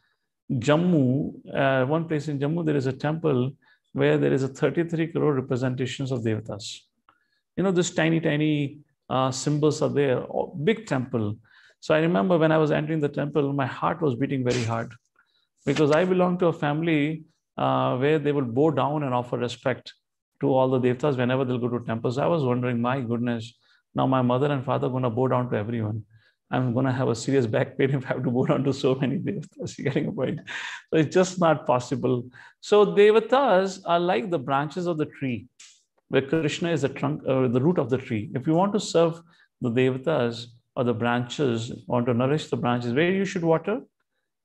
A: Jammu. One place in Jammu, there is a temple where there is a 33 crore representations of Devatas. You know, this tiny symbols are there, big temple. So I remember when I was entering the temple, my heart was beating very hard, because I belong to a family where they will bow down and offer respect to all the Devatas whenever they'll go to temples. I was wondering, my goodness, now my mother and father are going to bow down to everyone. I'm going to have a serious back pain if I have to bow down to so many Devatas. You're getting a point. So it's just not possible. So Devatas are like the branches of the tree, where Krishna is the trunk or the root of the tree. If you want to serve the Devatas or the branches, want to nourish the branches, where you should water?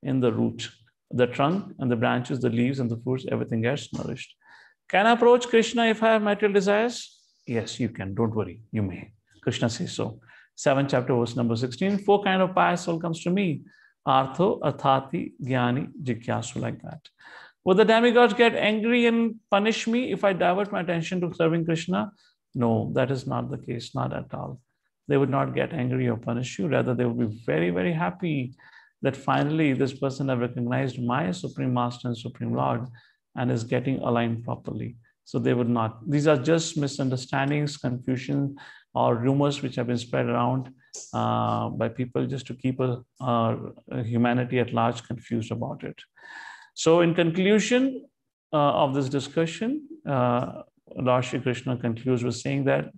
A: In the root. The trunk and the branches, the leaves and the fruits, everything gets nourished. Can I approach Krishna if I have material desires? Yes, you can. Don't worry. You may. Krishna says so. 7th chapter, verse number 16. 4 kind of pious soul comes to me. Artho, Arthati, Jnani, Jikyasu, like that. Will the demigods get angry and punish me if I divert my attention to serving Krishna? No, that is not the case. Not at all. They would not get angry or punish you. Rather, they would be very, very happy that finally this person has recognized my Supreme Master and Supreme Lord and is getting aligned properly. So they would not. These are just misunderstandings, confusion, or rumors which have been spread around by people just to keep humanity at large confused about it. So in conclusion of this discussion, Lord Shri Krishna concludes with saying that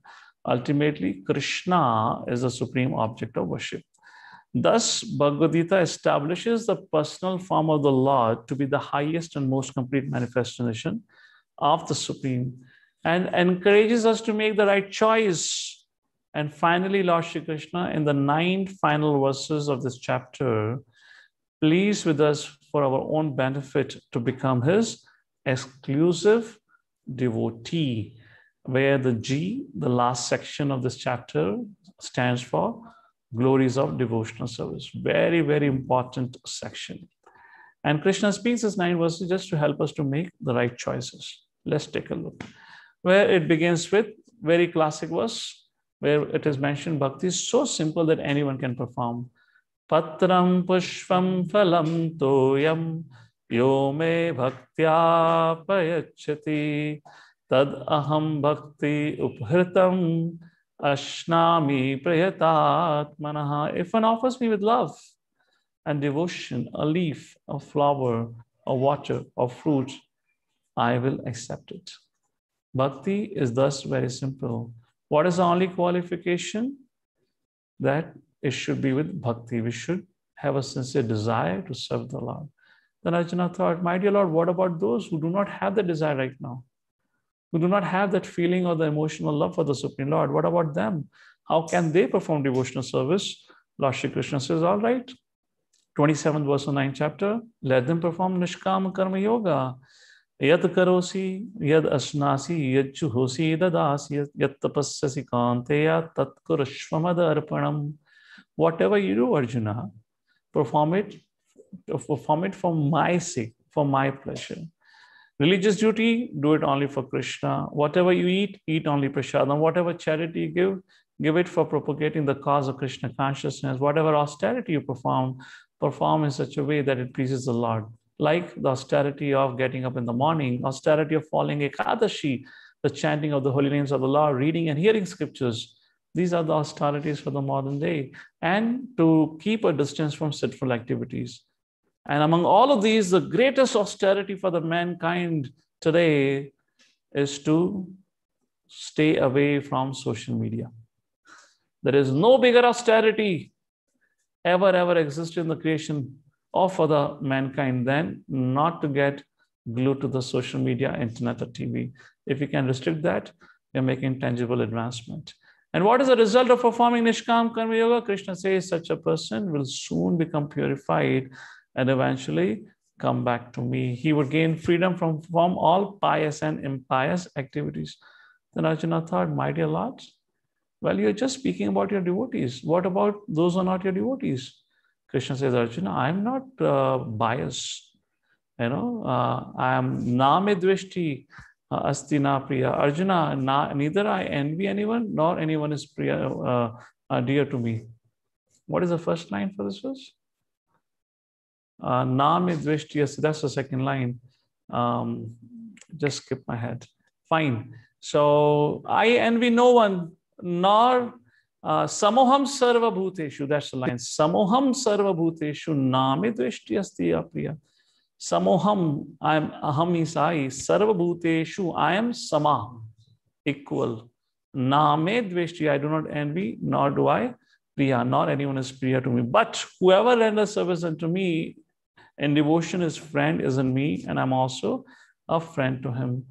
A: ultimately Krishna is the supreme object of worship. Thus, Bhagavad-Gita establishes the personal form of the Lord to be the highest and most complete manifestation of the Supreme, and encourages us to make the right choice. And finally, Lord Shri Krishna, in the 9 final verses of this chapter, pleads with us for our own benefit to become his exclusive devotee, where the G, the last section of this chapter, stands for glories of devotional service. Very, very important section. And Krishna speaks these 9 verses just to help us to make the right choices. Let's take a look. Where it begins with very classic verse, where it is mentioned Bhakti is so simple that anyone can perform. Patram pushpam phalam toyam yo me bhaktya payachati tad aham bhakti uphritam ashnami prayatatmanaha. If one offers me with love and devotion a leaf, a flower, a water, or fruit, I will accept it. Bhakti is thus very simple. What is the only qualification? That it should be with bhakti. We should have a sincere desire to serve the Lord. Then Arjuna thought, my dear Lord, what about those who do not have the desire right now? Who do not have that feeling or the emotional love for the Supreme Lord? What about them? How can they perform devotional service? Lord Shri Krishna says, all right. 27th verse of 9th chapter, let them perform Nishkama Karma Yoga. Yad karosi, yad asnasi, yad chuhosi, dadasi, yad tapasyasi kanteya, tat kurashvamad arpanam. Whatever you do, Arjuna, perform it for my sake, for my pleasure. Religious duty, do it only for Krishna. Whatever you eat, eat only prasadam. Whatever charity you give it for propagating the cause of Krishna consciousness. Whatever austerity you perform in such a way that it pleases the Lord. Like the austerity of getting up in the morning, austerity of following Ekadashi, the chanting of the holy names of the Lord, reading and hearing scriptures. These are the austerities for the modern day, and to keep a distance from sinful activities. And among all of these, the greatest austerity for the mankind today is to stay away from social media. There is no bigger austerity ever existed in the creation or for the mankind than not to get glued to the social media, internet, or TV. If we can restrict that, we're making tangible advancement. And what is the result of performing Nishkam Karma Yoga? Krishna says such a person will soon become purified and eventually come back to me. He would gain freedom from all pious and impious activities. Then Arjuna thought, my dear Lord, well, you're just speaking about your devotees. What about those who are not your devotees? Krishna says, Arjuna, I'm not biased. I am namidvishti asti na priya. Arjuna, neither I envy anyone nor anyone is priya, dear to me. What is the first line for this verse? Namidvishti asti. That's the second line. Just skip my head. Fine. So I envy no one, nor samoham sarva bhuteshu. That's the line. Samoham sarva bhuteshu namidvishti asti apriya. Samoham, I am aham is I. Sarva bhuteshu, I am sama, equal. Name dveshti, I do not envy, nor do I priya, nor anyone is priya to me. But whoever renders service unto me in devotion, his friend is in me, and I'm also a friend to him.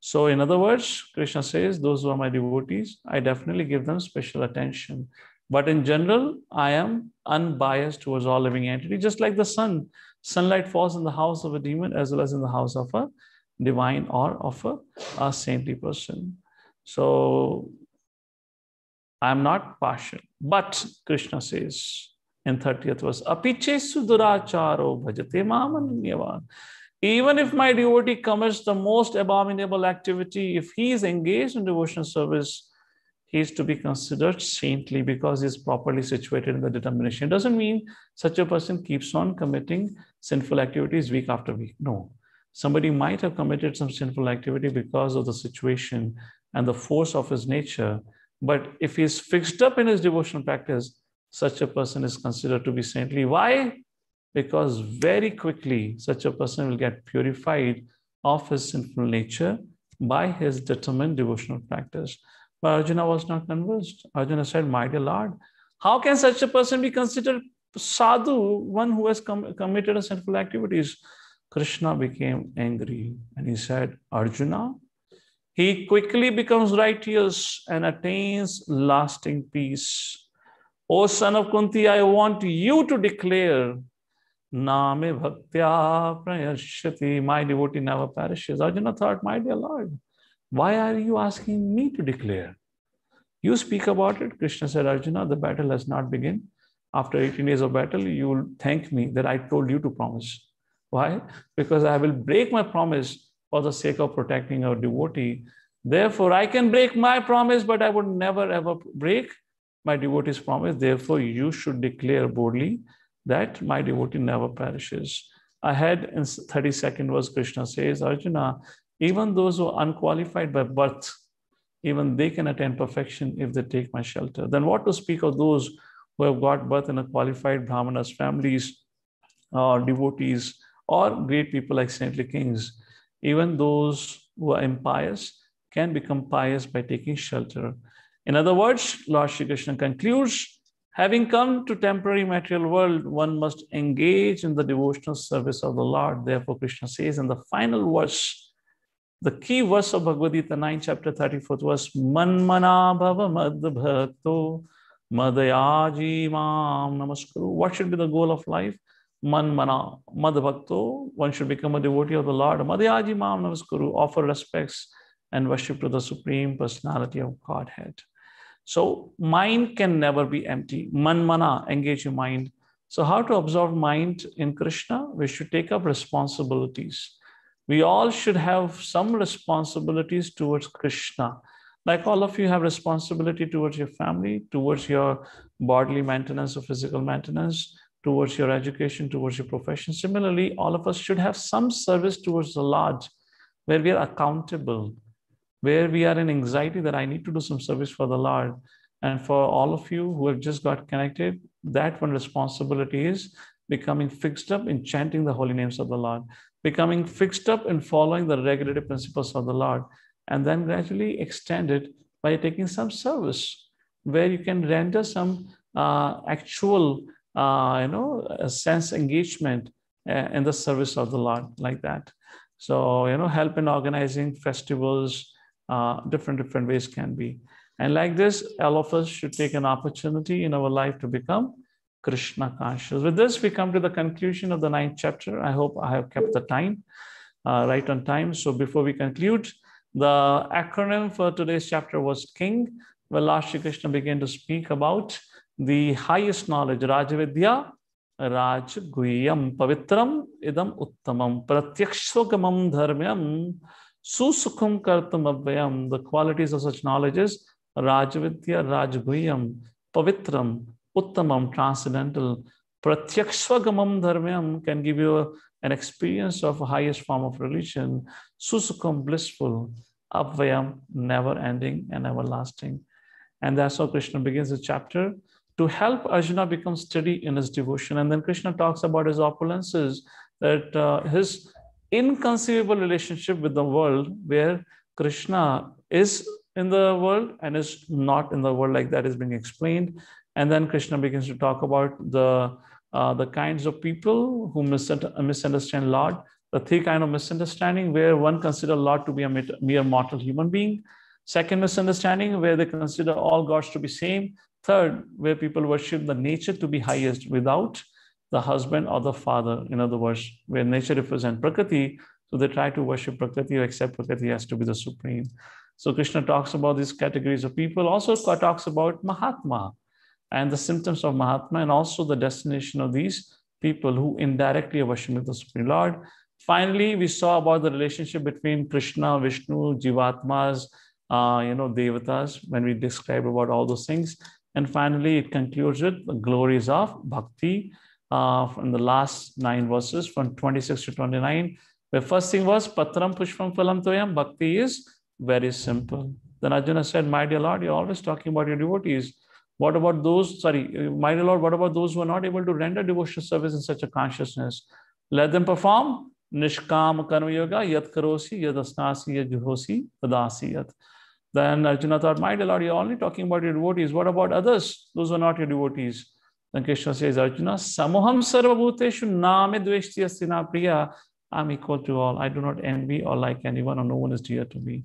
A: So in other words, Krishna says, those who are my devotees, I definitely give them special attention. But in general, I am unbiased towards all living entities, just like the sun. Sunlight falls in the house of a demon as well as in the house of a divine or of a saintly person. So I'm not partial. But Krishna says in 30th verse, Apichesu duracharo bhajate mamanyavan. Even if my devotee commits the most abominable activity, if he is engaged in devotional service, he is to be considered saintly because he is properly situated in the determination. It doesn't mean such a person keeps on committing sinful activities week after week. No. Somebody might have committed some sinful activity because of the situation and the force of his nature. But if he is fixed up in his devotional practice, such a person is considered to be saintly. Why? Because very quickly, such a person will get purified of his sinful nature by his determined devotional practice. But Arjuna was not convinced. Arjuna said, my dear Lord, how can such a person be considered sadhu, one who has committed sinful activities? Krishna became angry and he said, Arjuna, he quickly becomes righteous and attains lasting peace. O son of Kunti, I want you to declare, Name bhaktya prayashyati, my devotee never perishes. Arjuna thought, my dear Lord, why are you asking me to declare? You speak about it. Krishna said, Arjuna, the battle has not begun. After 18 days of battle, you will thank me that I told you to promise. Why? Because I will break my promise for the sake of protecting our devotee. Therefore, I can break my promise, but I would never ever break my devotee's promise. Therefore, you should declare boldly that my devotee never perishes. Ahead in 32nd verse, Krishna says, Arjuna, even those who are unqualified by birth, even they can attain perfection if they take my shelter. Then what to speak of those who have got birth in a qualified brahmanas, families, or devotees, or great people like saintly kings? Even those who are impious can become pious by taking shelter. In other words, Lord Shri Krishna concludes, having come to temporary material world, one must engage in the devotional service of the Lord. Therefore, Krishna says in the final verse, the key verse of Bhagavad-Gita, 9 chapter 34th verse, Manmana bhava mad bhakto madayaji mam namaskaru. What should be the goal of life? Manmana mad bhakto. One should become a devotee of the Lord. Madayaji mam namaskaru. Offer respects and worship to the Supreme Personality of Godhead. So mind can never be empty. Manmana, engage your mind. So how to absorb mind in Krishna? We should take up responsibilities. We all should have some responsibilities towards Krishna. Like all of you have responsibility towards your family, towards your bodily maintenance or physical maintenance, towards your education, towards your profession. Similarly, all of us should have some service towards the Lord, where we are accountable, where we are in anxiety that I need to do some service for the Lord. And for all of you who have just got connected, that one responsibility is becoming fixed up in chanting the holy names of the Lord, becoming fixed up in following the regulative principles of the Lord, and then gradually extend it by taking some service where you can render some actual, sense engagement in the service of the Lord, like that. So, help in organizing festivals, different ways can be. And like this, all of us should take an opportunity in our life to become Krishna conscious. With this, we come to the conclusion of the 9th chapter. I hope I have kept the time right on time. So before we conclude, the acronym for today's chapter was King, where Lord Shri Krishna began to speak about the highest knowledge, Rajavidya, Rajguyam, Pavitram, Idam Uttamam, Pratyakshvagamam Dharmyam, Susukham Kartam Abhyam. The qualities of such knowledge is Rajavidya, Rajguyam, Pavitram, Uttamam, transcendental. Pratyakshvagamam Dharmyam can give you an experience of a highest form of religion. Susukham, blissful. Abhyam, never ending and everlasting. And that's how Krishna begins the chapter, to help Arjuna become steady in his devotion. And then Krishna talks about his opulences, that his inconceivable relationship with the world, where Krishna is in the world and is not in the world, like that is being explained. And then Krishna begins to talk about the kinds of people who misunderstand Lord. The three kinds of misunderstanding, where one considers Lord to be a mere mortal human being. Second misunderstanding, where they consider all gods to be same. Third, where people worship the nature to be highest without the husband or the father. In other words, where nature represents Prakriti, so they try to worship Prakriti or accept Prakriti as to be the supreme. So Krishna talks about these categories of people, also talks about Mahatma and the symptoms of Mahatma, and also the destination of these people who indirectly are worshiping the Supreme Lord. Finally, we saw about the relationship between Krishna, Vishnu, Jivatmas, Devatas, when we describe about all those things. And finally, it concludes with the glories of Bhakti from the last 9 verses from 26 to 29. The first thing was Patram Pushpam Phalam Toyam. Bhakti is very simple. Then Arjuna said, my dear Lord, you're always talking about your devotees. What about those, my dear Lord, what about those who are not able to render devotional service in such a consciousness? Let them perform Nishkam Karma Yoga, Yat Karosi, Yadasnasi, Yajuhosi, Tadasi Yat. Then Arjuna thought, my dear Lord, you're only talking about your devotees. What about others? Those who are not your devotees. Then Krishna says, Arjuna, Samoham Sarvabhuteshu Name Dveshtiya Sina Priya. I'm equal to all. I do not envy or like anyone, or no one is dear to me.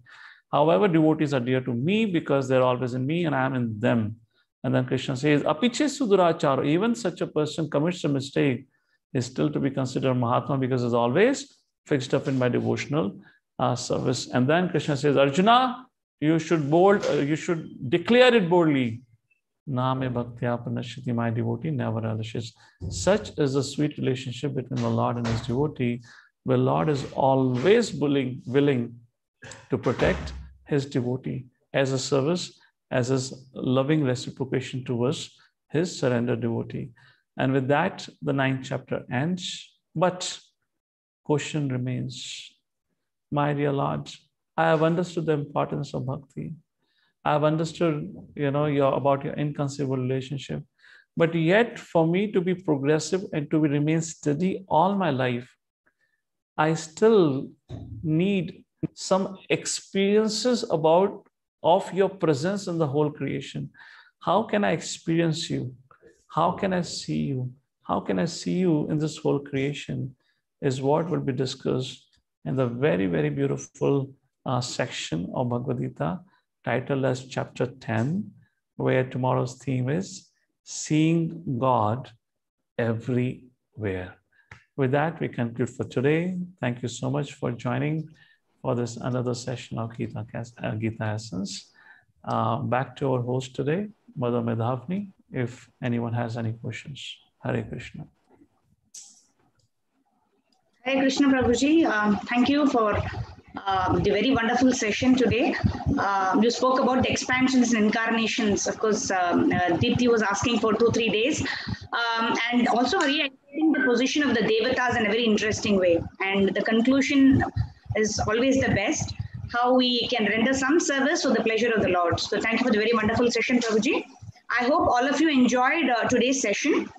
A: However, devotees are dear to me because they're always in me and I am in them. And then Krishna says, Apiche Suduracharo, even such a person commits a mistake, is still to be considered Mahatma because it's always fixed up in my devotional service. And then Krishna says, Arjuna, you should declare it boldly. Name Bhaktya Panashiti, my devotee never relishes. Such is the sweet relationship between the Lord and his devotee, where Lord is always willing to protect his devotee as a service, as his loving reciprocation towards his surrendered devotee. And with that, the 9th chapter ends. But question remains, my dear Lord, I have understood the importance of bhakti. I have understood, about your inconceivable relationship. But yet, for me to be progressive and to remain steady all my life, I still need some experiences of your presence in the whole creation. How can I experience you? How can I see you? How can I see you in this whole creation is what will be discussed in the very, very beautiful section of Bhagavad-Gita titled as Chapter 10, where tomorrow's theme is Seeing God Everywhere. With that, we conclude for today. Thank you so much for joining for this another session of Gita Essence. Back to our host today, Mother Medhavni, if anyone has any questions. Hare Krishna.
B: Hare Krishna, Prabhuji. Thank you for the very wonderful session today. You spoke about the expansions and incarnations. Of course, Deepthi was asking for 2-3 days. And also reiterating the position of the Devatas in a very interesting way. And the conclusion is always the best. how we can render some service for the pleasure of the Lord. So thank you for the very wonderful session, Prabhuji. I hope all of you enjoyed today's session.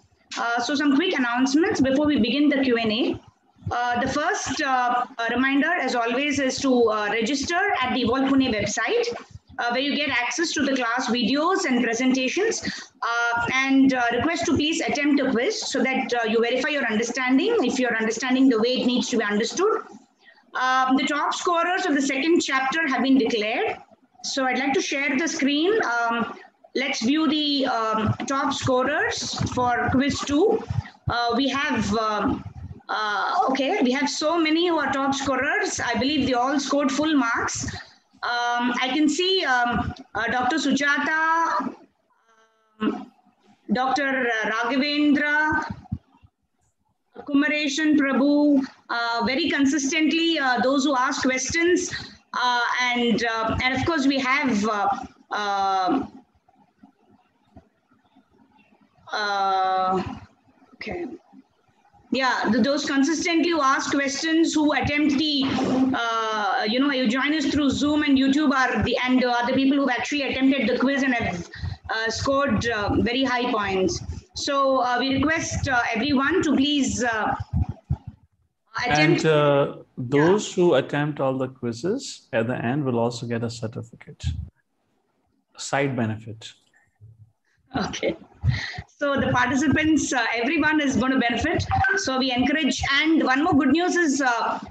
B: So some quick announcements before we begin the Q&A. The first reminder, as always, is to register at the Evolve Pune website, where you get access to the class videos and presentations, and request to please attempt a quiz so that you verify your understanding, if you're understanding the way it needs to be understood. The top scorers of the second chapter have been declared. So I'd like to share the screen. Let's view the top scorers for quiz 2. We have we have so many who are top scorers. I believe they all scored full marks. I can see Dr. Sujata, Dr. Raghavendra, Kumareshan Prabhu, very consistently those who ask questions, and of course we have okay. Yeah, those consistently who ask questions, who attempt the, you join us through Zoom and YouTube, are the people who've actually attempted the quiz and have scored very high points. So we request everyone to please attempt.
A: And those who attempt all the quizzes at the end will also get a certificate, side benefit.
B: Okay. So the participants, everyone is going to benefit. So we encourage, and one more good news is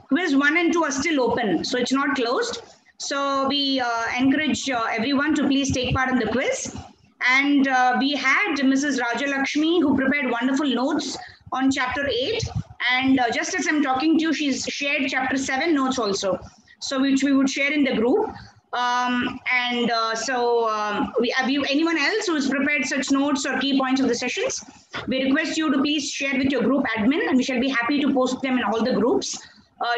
B: quiz 1 and 2 are still open. So it's not closed. So we encourage everyone to please take part in the quiz. And we had Mrs. Rajalakshmi, who prepared wonderful notes on chapter 8. And just as I'm talking to you, she's shared chapter 7 notes also. So which we would share in the group. Have you anyone else who has prepared such notes or key points of the sessions? We request you to please share with your group admin, and we shall be happy to post them in all the groups.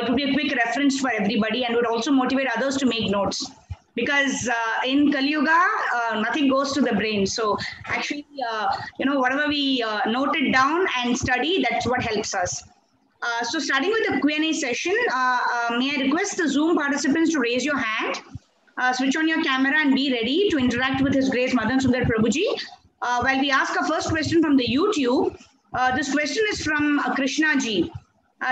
B: It would be a quick reference for everybody and would also motivate others to make notes. Because in Kali Yuga, nothing goes to the brain. So actually, whatever we noted down and study, that's what helps us. So starting with the Q&A session, may I request the Zoom participants to raise your hand, switch on your camera and be ready to interact with His Grace Madan Sundar Prabhuji. While we ask our first question from the YouTube, this question is from Krishna ji.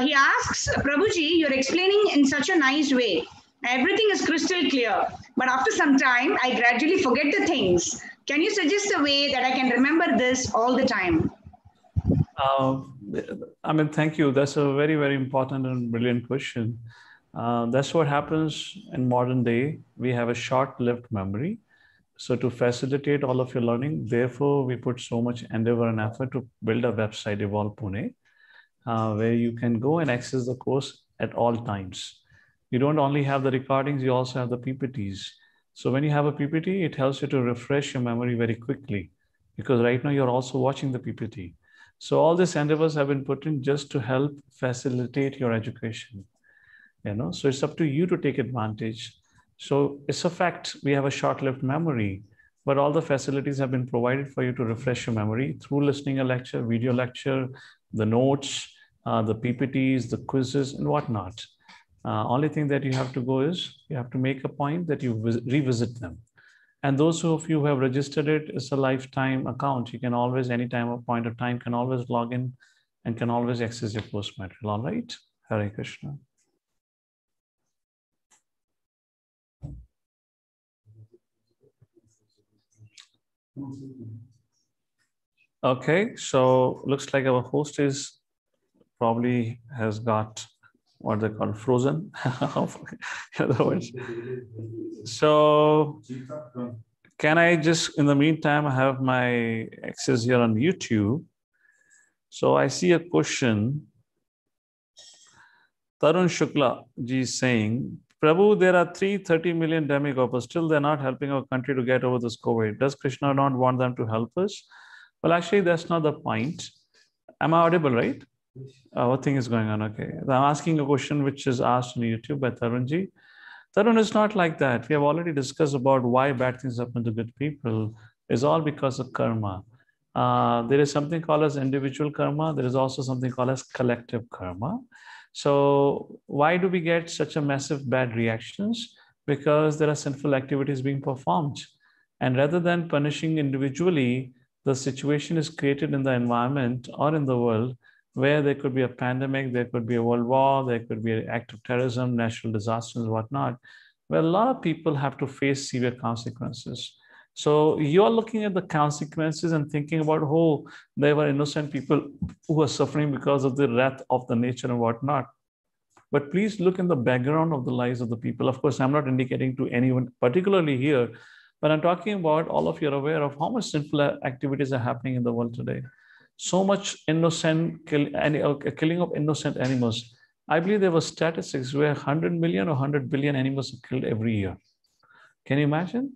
B: He asks, Prabhuji, you're explaining in such a nice way. Everything is crystal clear, but after some time, I gradually forget the things. Can you suggest a way that I can remember this all the time?
A: Thank you. That's a very, very important and brilliant question. That's what happens in modern day. We have a short-lived memory. So to facilitate all of your learning, therefore, we put so much endeavor and effort to build a website, Evolve Pune, where you can go and access the course at all times. You don't only have the recordings, you also have the PPTs. So when you have a PPT, it helps you to refresh your memory very quickly, because right now you're also watching the PPT. So all these endeavors have been put in just to help facilitate your education. So it's up to you to take advantage. So it's a fact, we have a short-lived memory, but all the facilities have been provided for you to refresh your memory through listening a lecture, video lecture, the notes, the PPTs, the quizzes, and whatnot. Only thing that you have to go is you have to make a point that you revisit them. And those of you who have registered it, it's a lifetime account. You can always, anytime or point of time, can always log in and can always access your course material. All right? Hare Krishna. Okay, so looks like our host is probably has got what they call frozen. Otherwise, so can I just, in the meantime, have my access here on YouTube? So I see a question. Tarun Shukla ji is saying, Prabhu, there are 330 million demigods, but still they're not helping our country to get over this COVID. Does Krishna not want them to help us? Well, actually, that's not the point. Am I audible, right? What thing is going on? Okay. I'm asking a question which is asked on YouTube by Tarun ji. Tarun, is not like that. We have already discussed about why bad things happen to good people. It's all because of karma. There is something called as individual karma. There is also something called as collective karma. So why do we get such a massive bad reactions? because there are sinful activities being performed. And rather than punishing individually, the situation is created in the environment or in the world where there could be a pandemic, there could be a world war, there could be an act of terrorism, natural disasters, whatnot, where a lot of people have to face severe consequences. So you're looking at the consequences and thinking about, oh, there were innocent people who were suffering because of the wrath of the nature and whatnot. But please look in the background of the lives of the people. Of course, I'm not indicating to anyone particularly here, but I'm talking about all of you are aware of how much sinful activities are happening in the world today. So much innocent killing of innocent animals. I believe there were statistics where 100 million or 100 billion animals are killed every year. Can you imagine?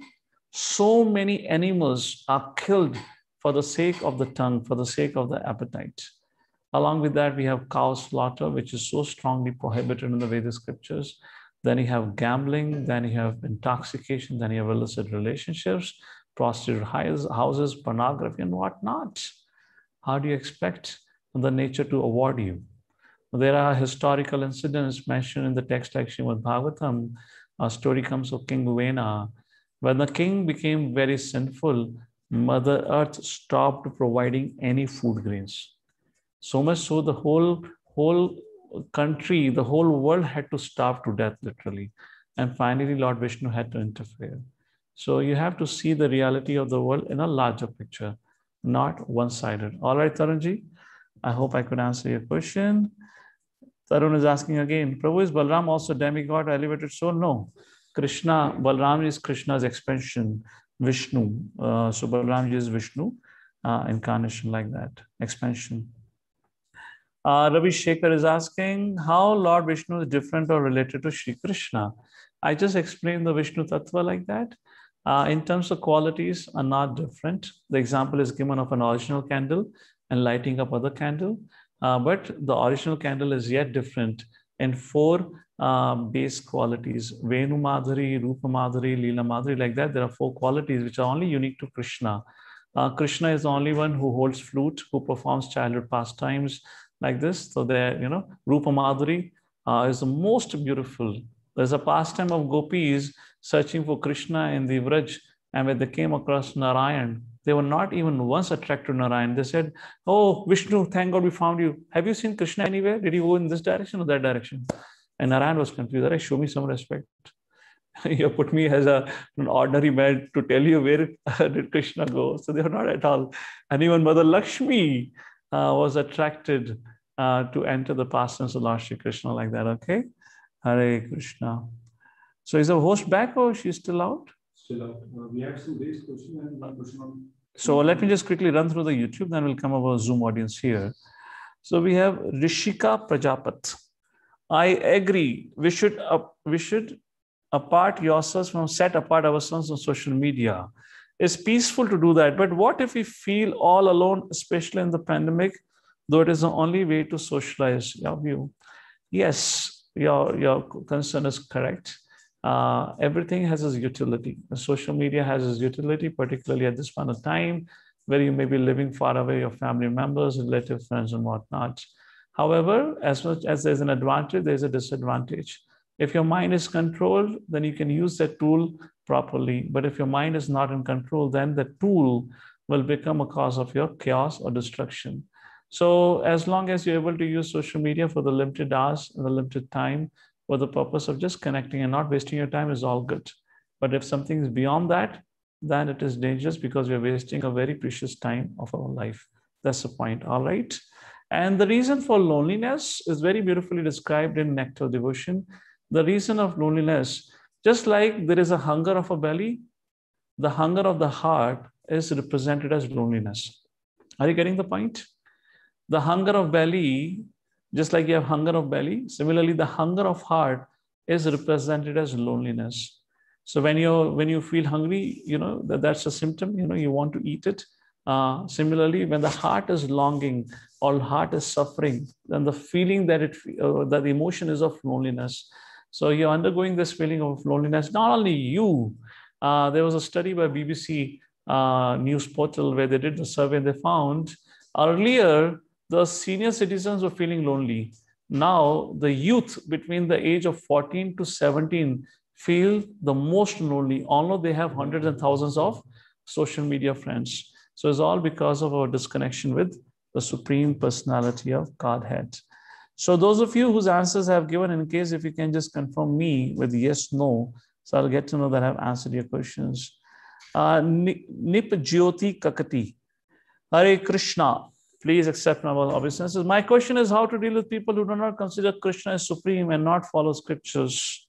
A: So many animals are killed for the sake of the tongue, for the sake of the appetite. Along with that, we have cow slaughter, which is so strongly prohibited in the Vedic scriptures. Then you have gambling, then you have intoxication, then you have illicit relationships, prostitute houses, pornography, and whatnot. How do you expect the nature to award you? There are historical incidents mentioned in the text like Srimad Bhagavatam. A story comes of King Vena. When the king became very sinful, Mother Earth stopped providing any food grains. So much so the whole country, the whole world had to starve to death, literally. And finally, Lord Vishnu had to interfere. So you have to see the reality of the world in a larger picture, not one-sided. All right, Tarunji, I hope I could answer your question. Tarun is asking again, Prabhu, is Balram also demigod, elevated soul? No. Krishna, Balram is Krishna's expansion, Vishnu. So Balram is Vishnu, incarnation like that, expansion. Ravi Shekhar is asking how Lord Vishnu is different or related to Shri Krishna. I just explained the Vishnu Tattva like that. In terms of qualities are not different. The example is given of an original candle and lighting up other candle. But the original candle is yet different in 4 base qualities. Venu Madhuri, Rupa Madhuri, Leela Madhuri, like that. There are 4 qualities which are only unique to Krishna. Krishna is the only one who holds flute, who performs childhood pastimes like this. So there, Rupa Madhuri is the most beautiful. There's a pastime of gopis searching for Krishna in the Vraj, and when they came across Narayan, they were not even once attracted to Narayan. They said, oh, Vishnu, thank God we found you. Have you seen Krishna anywhere? Did he go in this direction or that direction? And Narayan was confused. Show me some respect. You put me as an ordinary man to tell you where did Krishna go. So they were not at all. And even Mother Lakshmi was attracted to enter the pastimes of Lord Shri Krishna like that. Okay? Hare Krishna. So is the host back or she's still out?
C: Still out. We had some raised question and one question on.
A: So let me just quickly run through the YouTube, then we'll come over our Zoom audience here. So we have Rishika Prajapat. I agree. We should apart yourselves from set apart ourselves on social media. It's peaceful to do that. But what if we feel all alone, especially in the pandemic, though it is the only way to socialize? Your view. Yes, your concern is correct. Everything has its utility. The social media has its utility, particularly at this point of time, where you may be living far away, your family members, relatives, friends, and whatnot. However, as much as there's an advantage, there's a disadvantage. If your mind is controlled, then you can use that tool properly. But if your mind is not in control, then the tool will become a cause of your chaos or destruction. So as long as you're able to use social media for the limited hours and the limited time for the purpose of just connecting and not wasting your time is all good. But if something is beyond that, then it is dangerous because we're wasting a very precious time of our life. That's the point, all right? And the reason for loneliness is very beautifully described in Nectar Devotion. The reason of loneliness, just like there is a hunger of a belly, the hunger of the heart is represented as loneliness. Are you getting the point? The hunger of belly, just like you have hunger of belly, similarly, the hunger of heart is represented as loneliness. So when you feel hungry, that's a symptom, you want to eat it. Similarly, when the heart is longing or heart is suffering, then the feeling that the emotion is of loneliness. So you're undergoing this feeling of loneliness. Not only you, there was a study by BBC news portal where they did the survey and they found earlier the senior citizens were feeling lonely. Now the youth between the age of 14 to 17 feel the most lonely, although they have hundreds and thousands of social media friends. So it's all because of our disconnection with the Supreme Personality of Godhead. So those of you whose answers I have given, in case if you can just confirm me with yes, no, so I'll get to know that I've answered your questions. Nip Jyoti Kakati. Hare Krishna. Please accept my obeisances. My question is how to deal with people who do not consider Krishna as supreme and not follow scriptures.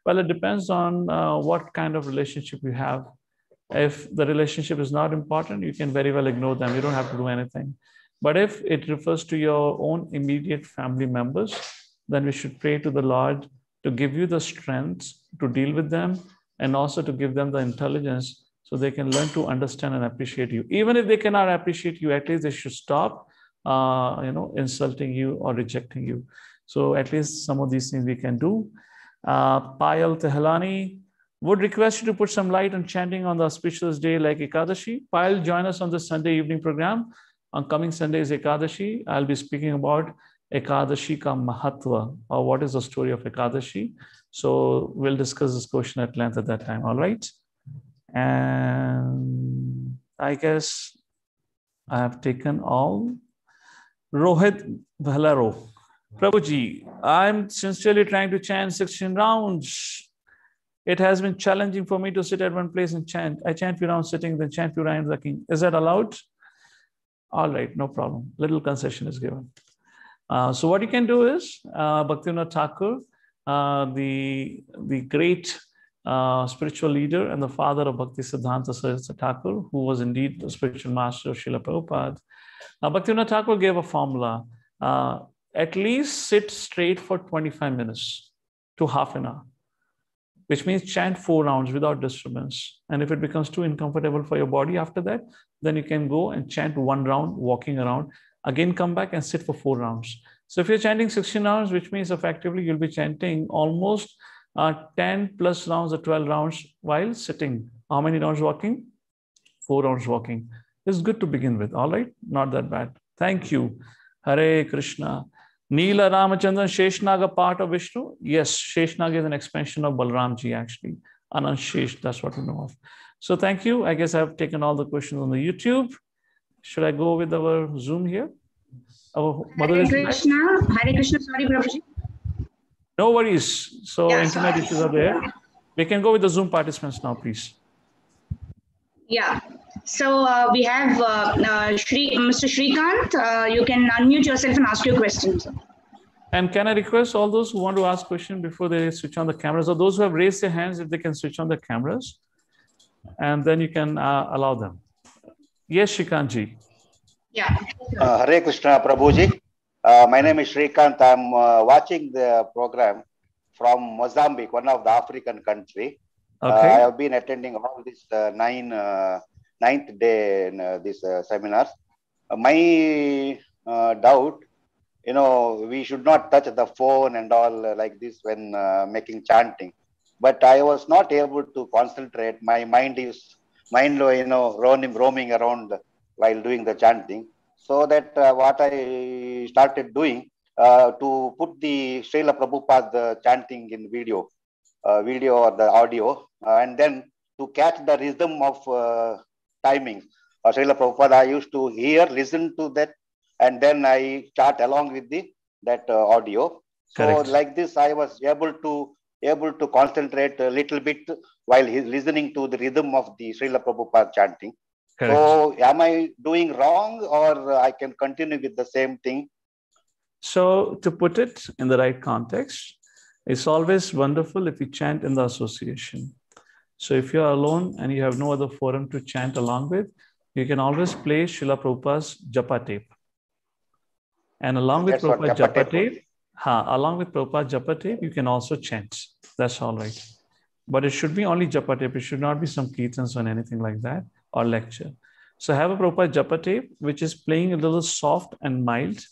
A: Well, it depends on what kind of relationship you have. If the relationship is not important, you can very well ignore them. You don't have to do anything. But if it refers to your own immediate family members, then we should pray to the Lord to give you the strength to deal with them and also to give them the intelligence so they can learn to understand and appreciate you. Even if they cannot appreciate you, at least they should stop insulting you or rejecting you. So at least some of these things we can do. Payal Tehlani would request you to put some light on chanting on the auspicious day like Ekadashi. Payal, join us on the Sunday evening program. On coming Sunday is Ekadashi. I'll be speaking about Ekadashi ka Mahatva, or what is the story of Ekadashi. So we'll discuss this question at length at that time. All right. And I guess I have taken all. Rohit Bhalaro. Prabhuji, I'm sincerely trying to chant 16 rounds. It has been challenging for me to sit at one place and chant. I chant few rounds sitting, then chant few rounds walking. Is that allowed? All right, no problem. Little concession is given. So what you can do is, Bhaktivinoda Thakur, the great spiritual leader and the father of Bhakti Siddhanta Saraswati Thakur, who was indeed the spiritual master of Srila Prabhupada. Bhaktivinoda Thakur gave a formula. At least sit straight for 25 minutes to half an hour, which means chant 4 rounds without disturbance. And if it becomes too uncomfortable for your body after that, then you can go and chant 1 round, walking around, again come back and sit for 4 rounds. So if you're chanting 16 rounds, which means effectively you'll be chanting almost 10 plus rounds or 12 rounds while sitting. How many rounds walking? 4 rounds walking. It's good to begin with, all right? Not that bad. Thank you. Hare Krishna. Neela Ramachandran, Sheshnaga part of Vishnu? Yes, Sheshnaga is an expansion of Balramji actually. Anant Shesh, that's what we know of. So thank you. I guess I've taken all the questions on the YouTube. Should I go with our Zoom here? Our
B: Hare Krishna. Hare Krishna, sorry, Prabhuji.
A: No worries. So yeah, internet issues are there. We can go with the Zoom participants now, please.
B: Yeah. So we have Mr. Shrikant. You can unmute yourself and ask your questions.
A: And can I request all those who want to ask questions before they switch on the cameras, or those who have raised their hands, if they can switch on the cameras, and then you can allow them. Yes, Shrikantji.
B: Yeah.
D: Hare Krishna, Prabhuji. My name is Shrikant. I'm watching the program from Mozambique, one of the African country. Okay. I have been attending all this ninth day in this seminars. My doubt, we should not touch the phone and all like this when making chanting. But I was not able to concentrate. My mind is roaming around while doing the chanting. So that what I started doing to put the Srila Prabhupada chanting in video or the audio, and then to catch the rhythm of timing. Srila Prabhupada, I used to listen to that, and then I chant along with that audio. Correct. So like this, I was able to concentrate a little bit while listening to the rhythm of the Srila Prabhupada chanting. Correct. So am I doing wrong, or I can continue with the same thing?
A: So to put it in the right context, it's always wonderful if you chant in the association. So if you're alone and you have no other forum to chant along with, you can always play Srila Prabhupada's Japa tape. And along with Prabhupada's Japa tape, Japa tape, you can also chant. That's all right. But it should be only Japa tape. It should not be some kirtans or anything like that, or lecture. So have a Prabhupada Japa tape, which is playing a little soft and mild,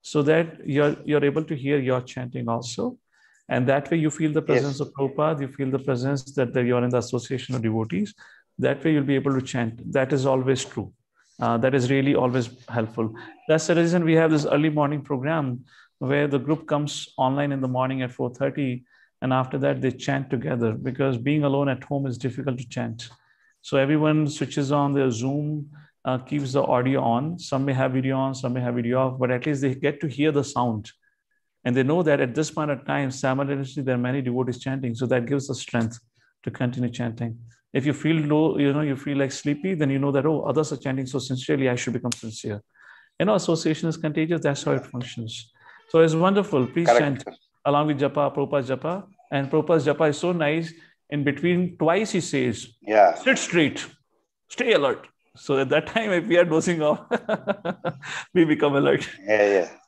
A: so that you're able to hear your chanting also. And that way you feel the presence of Prabhupada, you feel the presence that you're in the association of devotees. That way you'll be able to chant. That is always true. That is really always helpful. That's the reason we have this early morning program where the group comes online in the morning at 4:30 And after that, they chant together, because being alone at home is difficult to chant. So everyone switches on their Zoom, keeps the audio on. Some may have video on, some may have video off, but at least they get to hear the sound. And they know that at this point of time, simultaneously, there are many devotees chanting. So that gives the strength to continue chanting. If you feel low, you feel like sleepy, then you know that, oh, others are chanting so sincerely, I should become sincere. Association is contagious. That's how it functions. So it's wonderful. Please chant along with japa, Prabhupada's japa. And Prabhupada's japa is so nice. In between, twice he says, sit straight, stay alert. So at that time, if we are dozing off, we become alert.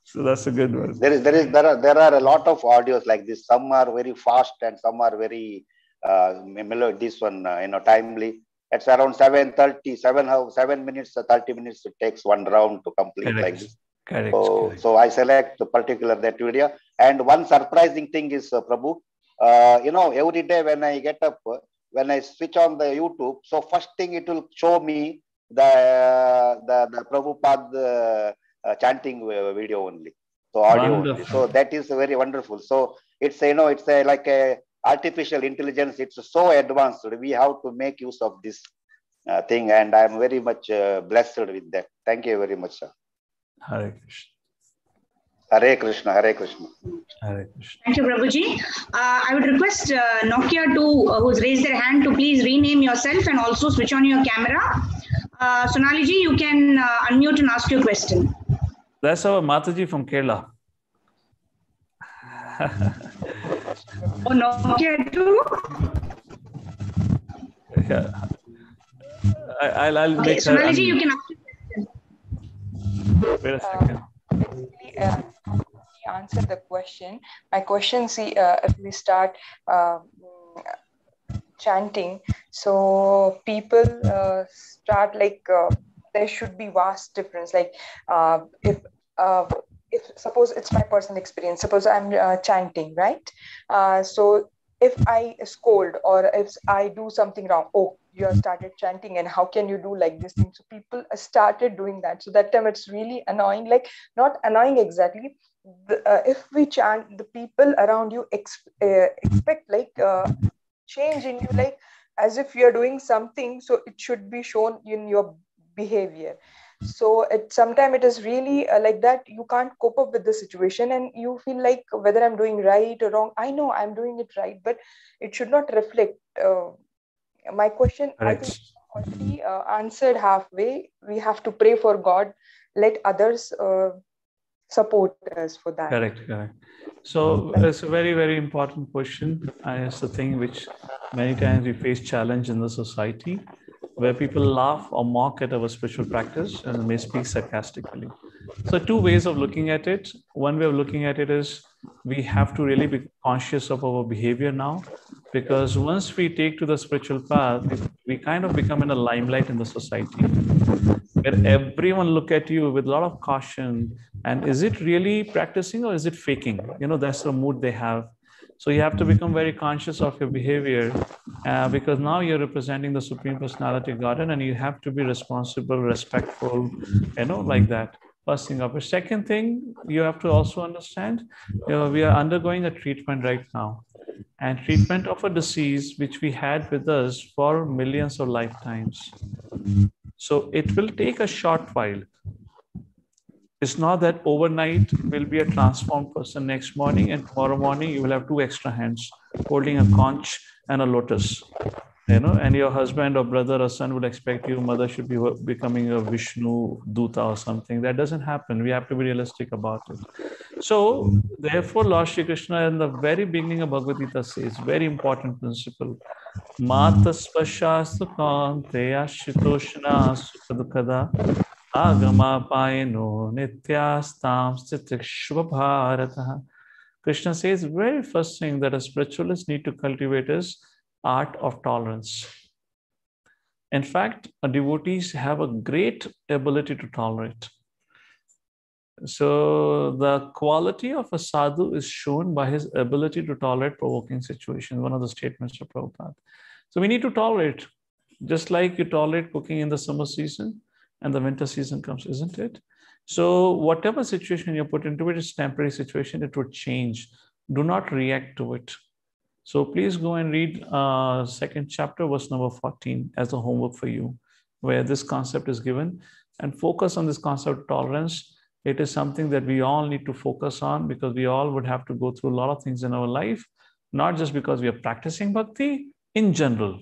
A: So that's a good one.
D: There are a lot of audios like this. Some are very fast and some are very this one timely. It's around 7:30, 7 minutes, 30 minutes. It takes one round to complete. Correct. Like this.
A: Correct.
D: So I select the particular that video. And one surprising thing is, Prabhu, every day when I get up, when I switch on the YouTube, so first thing it will show me the Prabhupada chanting video only. So audio only. So that is very wonderful. So it's like a artificial intelligence. It's so advanced. We have to make use of this thing, and I'm very much blessed with that. Thank you very much, sir.
A: Hare Krishna.
D: Hare Krishna. Hare Krishna.
A: Hare Krishna.
B: Thank you, Prabhuji. I would request Nokia who's raised their hand, to please rename yourself and also switch on your camera. Sonali ji, you can unmute and ask your question.
A: That's our Mataji from Kerala.
B: Oh, Nokia too?
A: Yeah. I'll make
B: Sonali ji, you can ask your question.
A: Wait a second.
E: He answered the question. My question, if we start chanting, so people start like there should be vast difference. Like if suppose it's my personal experience, suppose I'm chanting, right? So if I scold or if I do something wrong, oh, you have started chanting and how can you do like this thing? So people started doing that. So that time it's really annoying, like not annoying exactly. If we chant, the people around you expect like change in you, like as if you're doing something, so it should be shown in your behavior. So sometimes it is really like that. You can't cope up with the situation and you feel like whether I'm doing right or wrong. I know I'm doing it right, but it should not reflect. My question, I think, already answered halfway. We have to pray for God. Let others support us for that.
A: Correct. So it's a very, very important question. And it's the thing which many times we face challenge in the society, where people laugh or mock at our spiritual practice and may speak sarcastically. So two ways of looking at it. One way of looking at it is we have to really be conscious of our behavior now, because once we take to the spiritual path, we kind of become in a limelight in the society, where everyone look at you with a lot of caution. And is it really practicing or is it faking? That's the mood they have. So you have to become very conscious of your behavior because now you're representing the Supreme Personality of Godhead and you have to be responsible, respectful, like that. First thing up. Second thing, you have to also understand, we are undergoing a treatment right now, and treatment of a disease which we had with us for millions of lifetimes. So it will take a short while. It's not that overnight will be a transformed person next morning and tomorrow morning you will have 2 extra hands holding a conch and a lotus, and your husband or brother or son will expect you, mother should be becoming a Vishnu Duta or something. That doesn't happen. We have to be realistic about it. So therefore, Lord Shri Krishna in the very beginning of Bhagavad-Gita says, very important principle, Mataspashastu Kanteya Shitoshna Sukadukada Agama Paino Nityastam Stitikshva Bharata. Krishna says, very first thing that a spiritualist need to cultivate is art of tolerance. In fact, devotees have a great ability to tolerate. So the quality of a sadhu is shown by his ability to tolerate provoking situations, one of the statements of Prabhupada. So we need to tolerate, just like you tolerate cooking in the summer season and the winter season comes, isn't it? So whatever situation you put into it is temporary situation, it would change. Do not react to it. So please go and read second chapter, verse number 14 as a homework for you, where this concept is given, and focus on this concept of tolerance. It is something that we all need to focus on, because we all would have to go through a lot of things in our life, not just because we are practicing bhakti, in general.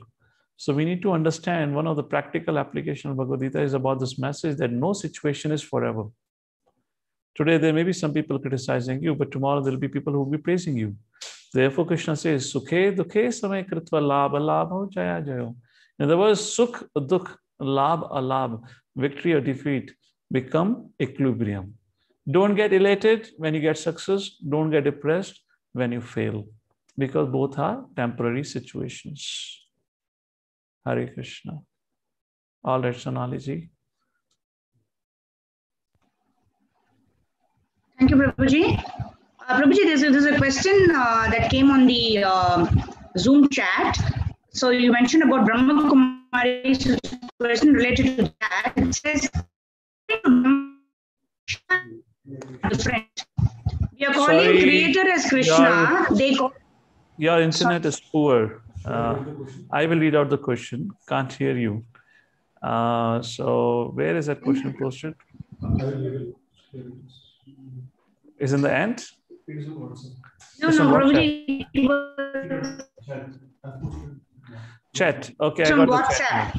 A: So we need to understand one of the practical applications of Bhagavad-Gita is about this message that no situation is forever. Today, there may be some people criticizing you, but tomorrow there will be people who will be praising you. Therefore, Krishna says, Sukhe dukhe samay kritva labha labha jaya jayo. In other words, sukh, dukh, labh, alabh, victory or defeat become equilibrium. Don't get elated when you get success. Don't get depressed when you fail, because both are temporary situations. Hare Krishna. All right, Sonali.
B: Thank you, Prabhuji. Prabhuji, there's a question that came on the Zoom chat. So you mentioned about Brahma Kumari's question related to that. It says, different. We are calling Creator as Krishna.
A: Your internet is poor. I will read out the question. Can't hear you. So where is that question posted? Is in the end?
B: No, Prabhuji.
A: Chat. Okay, I got the chat.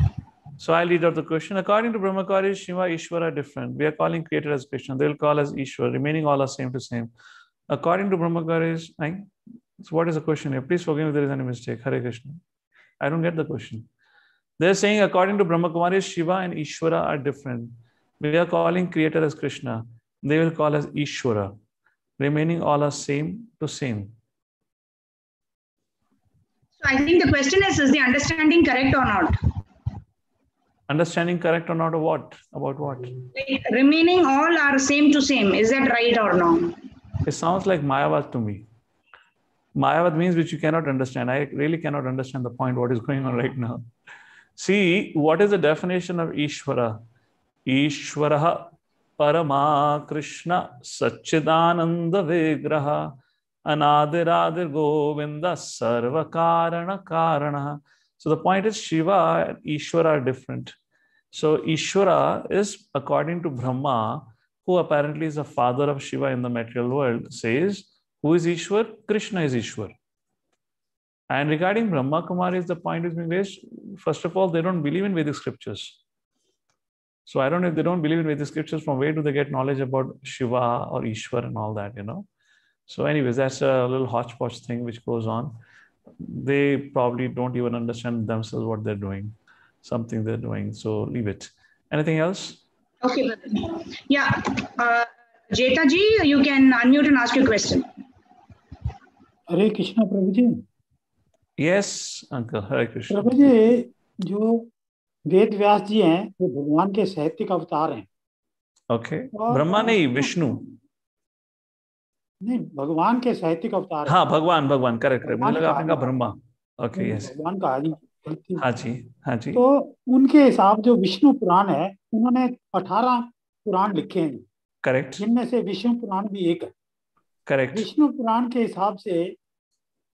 A: So I'll read out the question. According to Brahmacharya, Shiva, Ishvara are different. We are calling Creator as Krishna. They will call as Ishvara, remaining all are same to same. According to Brahmacharya, so what is the question here? Please forgive me if there is any mistake. Hare Krishna. I don't get the question. They're saying according to Brahmacharya, Shiva and Ishvara are different. We are calling Creator as Krishna. They will call as Ishvara. Remaining all are same to same.
B: So I think the question is the understanding correct or not?
A: Understanding correct or not of what? About what?
B: Like remaining all are same to same. Is that right or no?
A: It sounds like Mayavad to me. Mayavad means which you cannot understand. I really cannot understand the point what is going on right now. See, what is the definition of Ishvara? Ishvaraha Parama Krishna Satchidananda Vigraha Anadiradir Govinda Sarva Karana Karana. So the point is Shiva and Ishvara are different. So Ishvara is, according to Brahma, who apparently is the father of Shiva in the material world, says, who is Ishwar? Krishna is Ishwar. And regarding Brahma Kumaris, the point is being raised, first of all, they don't believe in Vedic scriptures. So I don't know if they don't believe in Vedic scriptures, from where do they get knowledge about Shiva or Ishwar and all that, So anyways, that's a little hodgepodge thing which goes on. They probably don't even understand themselves what they're doing, something they're doing. So leave it. Anything else?
B: Okay. Yeah. Jeta ji, you can unmute and ask your question.
F: Hare Krishna, Prabhuji.
A: Yes, Uncle. Hare Krishna.
F: Prabhuji, जो वेद व्यास जी हैं वो भगवान के साहित्यिक अवतार हैं.
A: Okay. Brahma नहीं, विष्णु.
F: नहीं, भगवान के साहित्यिक अवतार.
A: हाँ, भगवान करेक्ट. मुझे लगा आपने कहा ब्रह्मा. Okay, yes.
F: भगवान का आदि.
A: हाँ जी.
F: तो उनके हिसाब जो विष्णु पुराण है, उन्होंने 18 पुराण लिखे हैं.
A: करेक्ट.
F: जिनमें से विष्णु पुराण भी एक है.
A: करेक्ट.
F: विष्णु पुराण के हिसाब से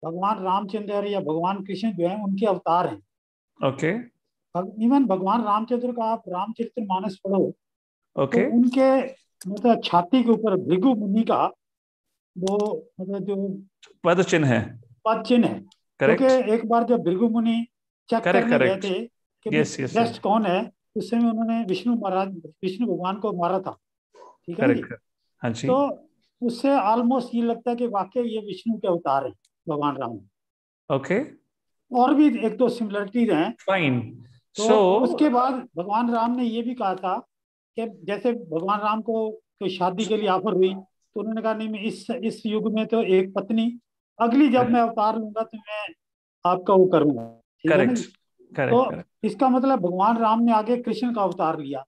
F: भगवान रामचंद्र या भगवान कृष्ण जो है उनके अवतार हैं.
A: ओके.
F: इवन भगवान रामचंद्र का आप रामचरितमानस पढ़ो.
A: ओके.
F: तो उनके मतलब छाती के ऊपर भृगु मुनि का वो मतलब जो
A: पद चिन्ह है.
F: क्योंकि एक बार जब भृगु मुनि चेक करने गए थे कि बेस्ट कौन है, उस समय उन्होंने विष्णु भगवान को मारा था. ठीक है.
A: हाँ जी.
F: तो उससे ऑलमोस्ट ये लगता है कि वाकई ये विष्णु के अवतार है भगवान राम.
A: ओके.
F: और भी एक दो सिमिलरिटीज हैं.
A: फाइन.
F: तो उसके बाद भगवान राम ने ये भी कहा था कि जैसे भगवान राम को कोई शादी के लिए ऑफर हुई तो उन्होंने कहा नहीं, मैं इस युग में तो एक पत्नी, अगली जब मैं अवतार लूंगा तो मैं आपका वो करूंगा. तो इसका मतलब भगवान राम ने आगे कृष्ण का अवतार लिया.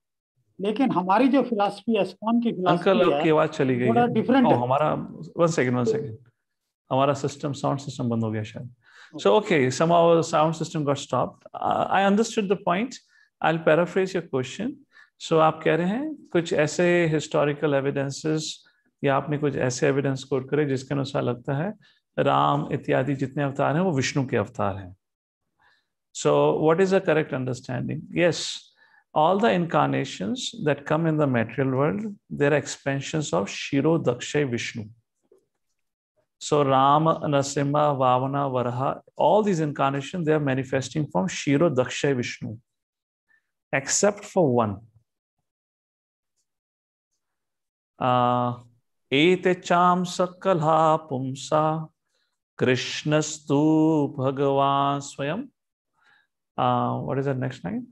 F: लेकिन हमारी जो फिलॉसफी है, स्कॉन की फिलॉसफी है,
A: आवाज चली गई
F: थोड़ा डिफरेंट है.
A: हमारा वन सेकंड हमारा साउंड सिस्टम बंद हो गया शायद. So, okay, somehow the sound system got stopped. I understood the point. I'll paraphrase your question. So, आप कह रहे हैं कुछ ऐसे historical evidences या आपने कुछ ऐसे evidence quote करे जिसके अनुसार लगता है राम इत्यादि जितने अवतार हैं वो विष्णु के अवतार हैं. So what is the correct understanding? Yes, all the incarnations that come in the material world, they are expansions of Shiro Dakshay Vishnu. So Rama, Narasimha, Vamana, Varaha, all these incarnations, they are manifesting from Shiro Dakshay Vishnu, except for one. Ete cham sakalha pumsa Krishnastu Bhagavan Swayam. What is the next line?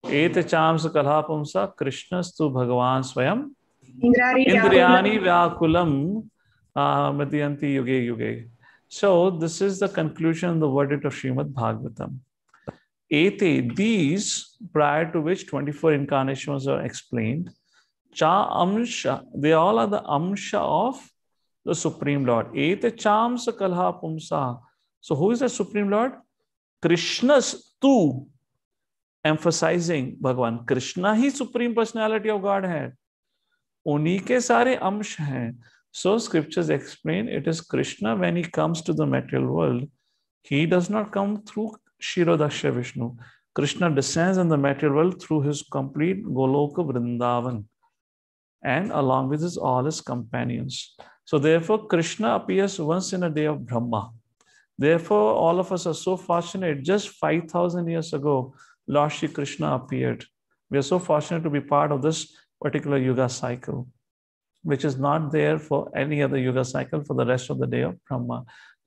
A: Ete cham sakalha pumsa Krishnastu Bhagavan Swayam Indriyani Vyakulam Madhyanti Yuge Yuge. So this is the conclusion, the verdict of Srimad Bhagavatam. Ete, these, prior to which 24 incarnations are explained, cha amsha, they all are the amsha of the Supreme Lord. Ete cham sakalha pumsa. So who is the Supreme Lord? Krishna's tu, emphasizing Bhagavan. Krishna he Supreme Personality of God है. उन्हीं के सारे अंश हैं. So scriptures explain it is Krishna when he comes to the material world. He does not come through Shiro Daksha Vishnu. Krishna descends in the material world through his complete Goloka Vrindavan and along with all his companions. So therefore Krishna appears once in a day of Brahma. Therefore all of us are so fortunate. Just 5,000 years ago, Lord Shri Krishna appeared. We are so fortunate to be part of this particular Yuga cycle, which is not there for any other Yuga cycle for the rest of the day of Brahma,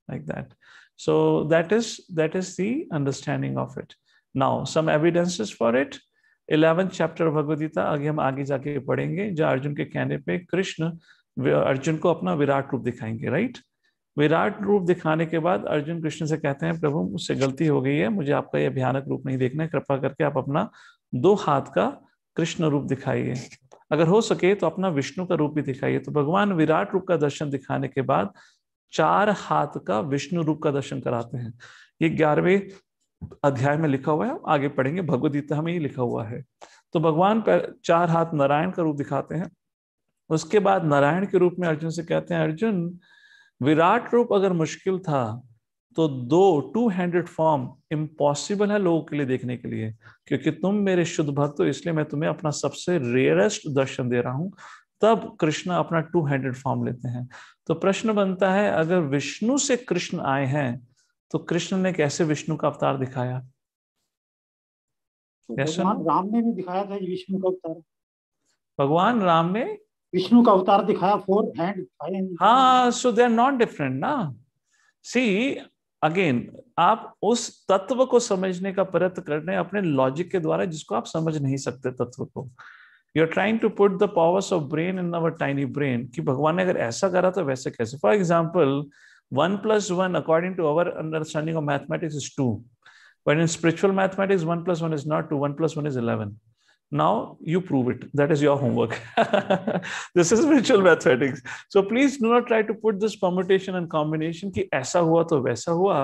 A: like that. So that is the understanding of it. Now, some evidences for it. 11th chapter of Bhagavad-Gita, आगे हम आगे जाके पढ़ेंगे, जहाँ अर्जुन के कहने पे कृष्ण अर्जुन को अपना विराट रूप दिखाएंगे, राइट? विराट रूप दिखाने के बाद अर्जुन कृष्ण से कहते हैं, प्रभु मुझसे गलती हो गई है, मुझे आपका यह भयानक रूप नहीं देखना है, कृपा करके आप अपना 2 हाथ का कृष्ण रूप दिखाइए, अगर हो सके तो अपना विष्णु का रूप भी दिखाइए. तो भगवान विराट रूप का दर्शन दिखाने के बाद 4 हाथ का विष्णु रूप का दर्शन कराते हैं. ये 11वें अध्याय में लिखा हुआ है, आगे पढ़ेंगे, भगवद-गीता में ही लिखा हुआ है. तो भगवान 4 हाथ नारायण का रूप दिखाते हैं. उसके बाद नारायण के रूप में अर्जुन से कहते हैं, अर्जुन विराट रूप अगर मुश्किल था तो 2-handed फॉर्म इम्पॉसिबल है लोगों के लिए देखने के लिए, क्योंकि तुम मेरे शुद्ध भक्त हो, इसलिए मैं तुम्हें अपना सबसे रेयरेस्ट दर्शन दे रहा हूं. तब कृष्ण अपना 2-handed फॉर्म लेते हैं. तो प्रश्न बनता है, अगर विष्णु से कृष्ण आए हैं तो कृष्ण ने कैसे विष्णु का अवतार दिखाया?
F: तो भगवान राम ने भी दिखाया था विष्णु का अवतार.
A: भगवान राम ने
F: विष्णु का अवतार दिखाया, 4 हैंड.
A: हाँ, सो दे आर नॉट डिफरेंट ना. सी अगेन, आप उस तत्व को समझने का प्रयत्न कर रहे हैं अपने लॉजिक के द्वारा, जिसको आप समझ नहीं सकते तत्व को. You are trying to put the powers of brain in our tiny brain, कि भगवान ने अगर ऐसा करा तो वैसे कैसे. For example, 1 + 1 according to our understanding of mathematics is 2, but in spiritual mathematics 1 + 1 is not 2, 1 + 1 is 11. Now you prove it. That is your homework. This is spiritual mathematics. So please do not try to put this permutation and combination कि ऐसा हुआ तो वैसा हुआ.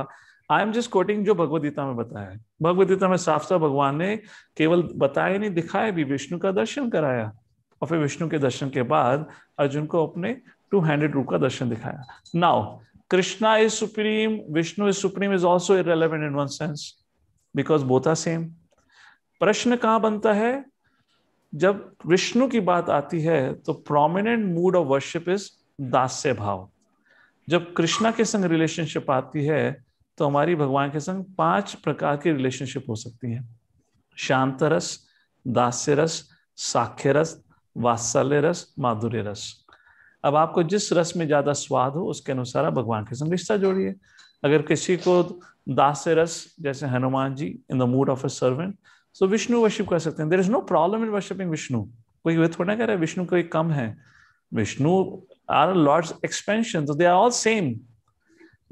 A: I am just quoting जो भगवद गीता में बताया है. भगवद गीता में साफ साफ भगवान ने केवल बताया नहीं, दिखाया भी, विष्णु का दर्शन कराया, और फिर विष्णु के दर्शन के बाद अर्जुन को अपने 2-handed रूप का दर्शन दिखाया. Now Krishna is supreme, Vishnu is supreme is also irrelevant in one sense because both are same. प्रश्न कहाँ बनता है? जब विष्णु की बात आती है तो prominent mood of worship is दास्य भाव. जब कृष्णा के संग रिलेशनशिप आती है तो हमारी भगवान के संग 5 प्रकार की रिलेशनशिप हो सकती है. शांत रस, दास्य रस, साख्य रस, वात्सल्य रस, माधुर्य रस. अब आपको जिस रस में ज्यादा स्वाद हो उसके अनुसार आप भगवान के संग रिश्ता जोड़िए. अगर किसी को दास्य रस, जैसे Hanuman ji in the mood of a servant, so Vishnu worship कर सकते हैं. There is no problem in worshipping Vishnu. कोई ये थोड़ा कह रहा है विष्णु कोई कम है. विष्णु आर लॉर्ड्स एक्सपेंशन, तो they are all same.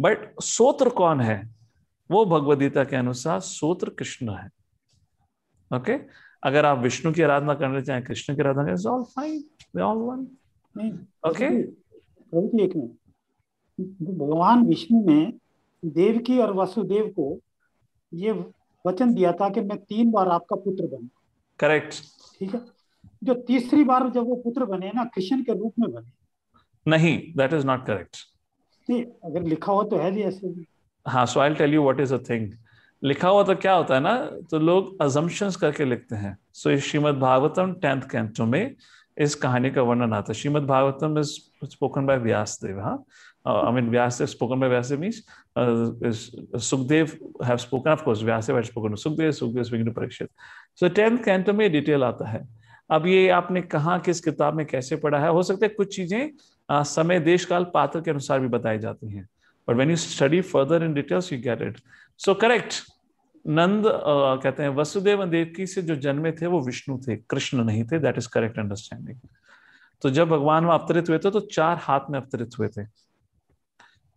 A: But सूत्र कौन है? वो भगवद गीता के अनुसार सूत्र कृष्ण है. ओके, अगर आप विष्णु की आराधना करना चाहें, कृष्ण की आराधना करें, all fine, they all one. Okay,
F: एक मिनट. भगवान विष्णु ने देवकी और वसुदेव को ये वचन दिया था कि मैं 3 बार आपका पुत्र बनूं.
A: करेक्ट.
F: ठीक है. जो तीसरी बार जब वो पुत्र बने ना, कृष्ण के रूप में बने.
A: नहीं, दैट इज नॉट करेक्ट.
F: नहीं, अगर लिखा हुआ तो है जी ऐसे भी।
A: हाँ, so I will tell you what is a thing. लिखा हुआ तो क्या होता है ना, तो लोग अजम्पशंस करके लिखते हैं। सो इस श्रीमद् भागवतम 10th कैंटो में इस कहानी का वर्णन आता है। Shrimad Bhagavatam is spoken by Vyasadeva. हाँ, I mean Vyasadeva, spoken by Vyasadeva means Sukdev have spoken, of course Vyasadeva had spoken to Sukdev speaking to Parikshit. So 10th canto में डिटेल आता है। अब ये आपने कहाँ किस किताब में कैसे पढ़ा है, हो सकता है कुछ चीजें समय देश काल पात्र के अनुसार भी बताई जाती हैं, but when you study further in details you get it. So correct, नंद कहते हैं वसुदेव और देवकी से जो जन्मे थे वो विष्णु थे, कृष्ण नहीं थे। That is correct understanding. तो जब भगवान वहां अवतरित हुए थे तो 4 हाथ में अवतरित हुए थे।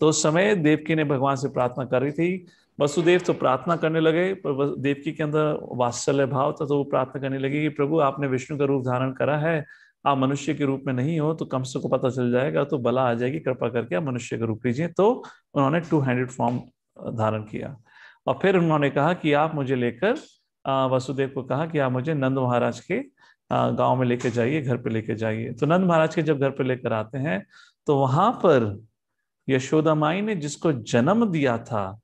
A: तो उस समय देवकी ने भगवान से प्रार्थना कर रही थी। वसुदेव तो प्रार्थना करने लगे, पर देवकी के अंदर वात्सल्य भाव था, तो वो प्रार्थना करने लगी कि प्रभु आपने विष्णु का रूप धारण करा है, आप मनुष्य के रूप में नहीं हो, तो कम से कम पता चल जाएगा, तो बला आ जाएगी, कृपा करके आप मनुष्य का रूप लीजिए। तो उन्होंने 2-handed फॉर्म धारण किया और फिर उन्होंने कहा कि आप मुझे लेकर, वसुदेव को कहा कि आप मुझे नंद महाराज के गांव में लेके जाइए, घर पे लेके जाइए। तो नंद महाराज के जब घर पे लेकर आते हैं तो वहां पर यशोदा माई ने जिसको जन्म दिया था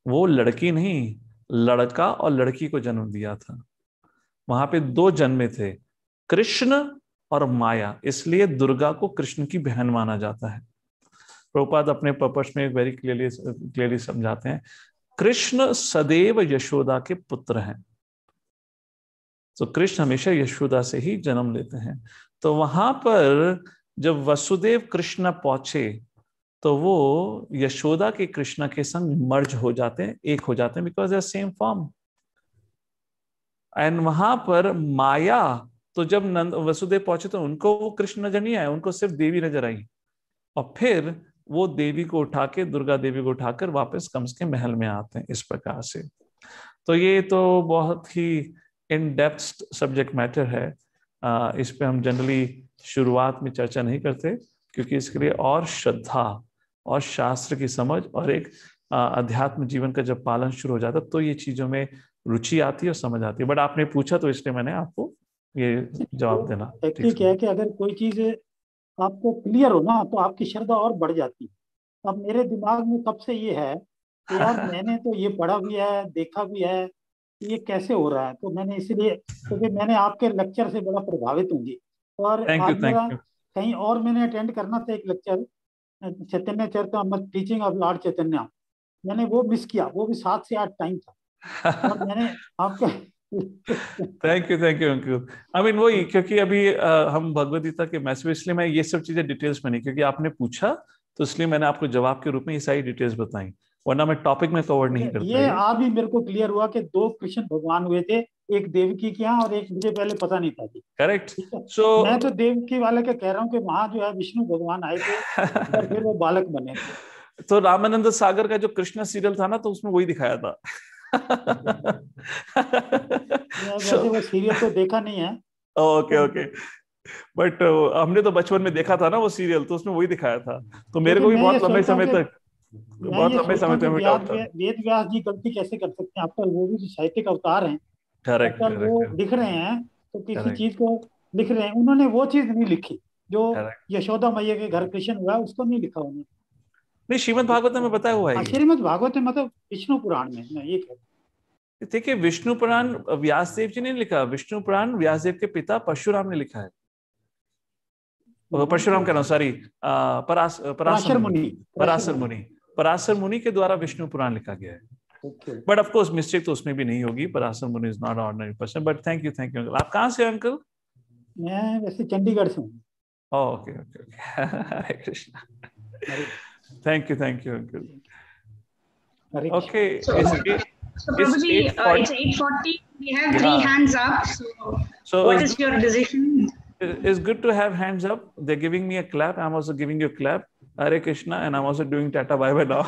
A: वो लड़की नहीं, लड़का और लड़की को जन्म दिया था। वहां पे 2 जन्मे थे, कृष्ण और माया, इसलिए दुर्गा को कृष्ण की बहन माना जाता है। प्रभुपाद अपने पर्पस में वेरी क्लियरली समझाते हैं, कृष्ण सदैव यशोदा के पुत्र हैं। तो कृष्ण हमेशा यशोदा से ही जन्म लेते हैं। तो वहां पर जब वसुदेव कृष्ण पहुंचे तो वो यशोदा के कृष्ण के संग मर्ज हो जाते हैं, एक हो जाते हैं, because they same form. And वहां पर माया, तो जब नंद वसुदेव पहुंचे तो उनको वो कृष्ण नजर नहीं आया, उनको सिर्फ देवी नजर आई। और फिर वो देवी को उठा के, दुर्गा देवी को उठाकर वापस कंस के महल में आते हैं, इस प्रकार से। तो ये तो बहुत ही इन डेप्थ सब्जेक्ट मैटर है। इस पे हम जनरली शुरुआत में चर्चा नहीं करते, क्योंकि इसके लिए और श्रद्धा और शास्त्र की समझ और एक अध्यात्म जीवन का जब पालन शुरू हो जाता तो ये चीजों में रुचि आती है और समझ आती है। बट आपने पूछा तो इसलिए मैंने आपको ये जवाब देना।
F: ठीक है कि अगर कोई चीज आपको क्लियर हो ना तो आपकी श्रद्धा और बढ़ जाती है। अब मेरे दिमाग में कब से ये है कि यार मैंने तो ये पढ़ा भी है, देखा भी है, ये कैसे हो रहा है। तो मैंने इसलिए, क्योंकि मैंने आपके लेक्चर से बड़ा प्रभावित हूँ जी। और आज मेरा कहीं और मैंने अटेंड करना था एक lecture, Chaitanya Charitamrita teaching of lord Chaitanya, मैंने वो मिस किया, वो भी 7 से 8 टाइम था। और मैंने आपके
A: thank you Ankur. I mean वही, क्योंकि अभी हम भगवद गीता के मैसेज, इसलिए मैं ये सब चीजें डिटेल्स में नहीं, क्योंकि आपने पूछा तो इसलिए मैंने आपको जवाब के रूप में ये सारी डिटेल्स बताई, वरना मैं टॉपिक में कवर नहीं करता।
F: ये आप भी मेरे को क्लियर हुआ कि 2 कृष्ण भगवान हुए थे, एक देवकी के यहाँ और एक मुझे पहले पता नहीं था जी।
A: करेक्ट।
F: सो मैं तो देवकी वाले के कह रहा हूँ कि वहाँ जो है विष्णु भगवान आए थे और फिर वो बालक बने थे।
A: तो रामानंद सागर का जो कृष्णा सीरियल था ना, तो उसमें वही दिखाया था।
F: वैसे वो सीरियल तो देखा नहीं है।
A: ओके बट हमने तो बचपन में देखा था ना वो सीरियल, तो उसमें वही दिखाया था। तो मेरे को भी बहुत लंबे समय तक
F: वेद व्यास जी गलती कैसे कर सकते हैं, आपका वो भी साहित्यिक अवतार हैं।
A: करेक्ट।
F: वो लिख रहे हैं तो किसी चीज को लिख रहे हैं, उन्होंने वो चीज नहीं लिखी जो यशोदा मैया के घर कृष्ण हुआ, उसको नहीं लिखा उन्होंने।
A: नहीं, श्रीमद् भागवत में बताया हुआ है।
F: श्रीमद् भागवत में मतलब विष्णु पुराण में मैं ये कहता।
A: देखिए, विष्णु पुराण व्यासदेव जी ने लिखा, विष्णु पुराण व्यासदेव के पिता परशुराम ने लिखा है। परशुराम का नाम, सॉरी, पराशर मुनि के द्वारा विष्णु पुराण लिखा गया है। बट ऑफ कोर्स मिस्टेक तो उसमें भी नहीं होगी, पराशर मुनि is not ordinary person. But thank you uncle. आप कहाँ से अंकल?
F: मैं वैसे चंडीगढ़ से हूँ।
A: Okay Hare Krishna. Thank you uncle. Okay.
B: So Prabhuji, it's 8:40. We have 3 hands up. So what is your decision?
A: It's good to have hands up. They're giving me a clap. I'm also giving you a clap. Hare Krishna, and I'm also doing Tata bye bye now.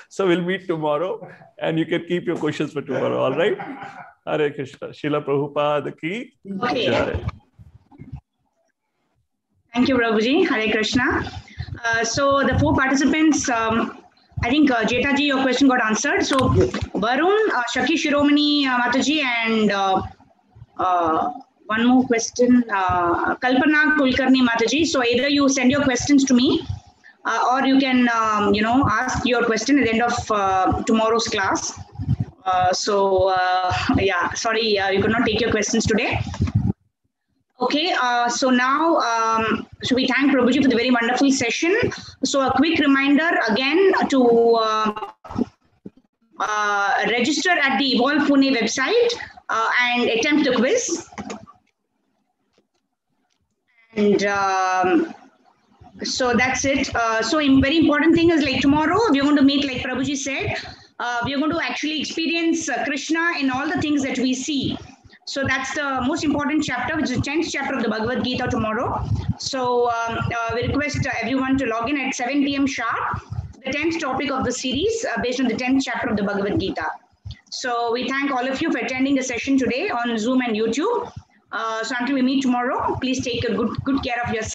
A: So we'll meet tomorrow, and you can keep your questions for tomorrow. All right? Hare Krishna. Srila Prabhupada ki jai.
B: Thank you, Prabhuji. Hare Krishna. So the 4 participants. I think Jeta ji, your question got answered. So Varun, Shaki Shiromani Mataji, and one more question, Kalpana Kulkarni Mataji. So either you send your questions to me or you can, ask your question at the end of tomorrow's class. Yeah, sorry, you could not take your questions today. Okay, so now, so we thank Prabhuji for the very wonderful session. So a quick reminder again to register at the Evolve Pune website and attempt the quiz. And so that's it. So very important thing is like tomorrow we're going to meet, like Prabhuji said, we're going to actually experience Krishna in all the things that we see. So that's the most important chapter, which is the 10th chapter of the Bhagavad-Gita tomorrow. So we request everyone to log in at 7 p.m. sharp, the 10th topic of the series based on the 10th chapter of the Bhagavad-Gita. So we thank all of you for attending the session today on Zoom and YouTube. So until we meet tomorrow, please take a good care of yourself.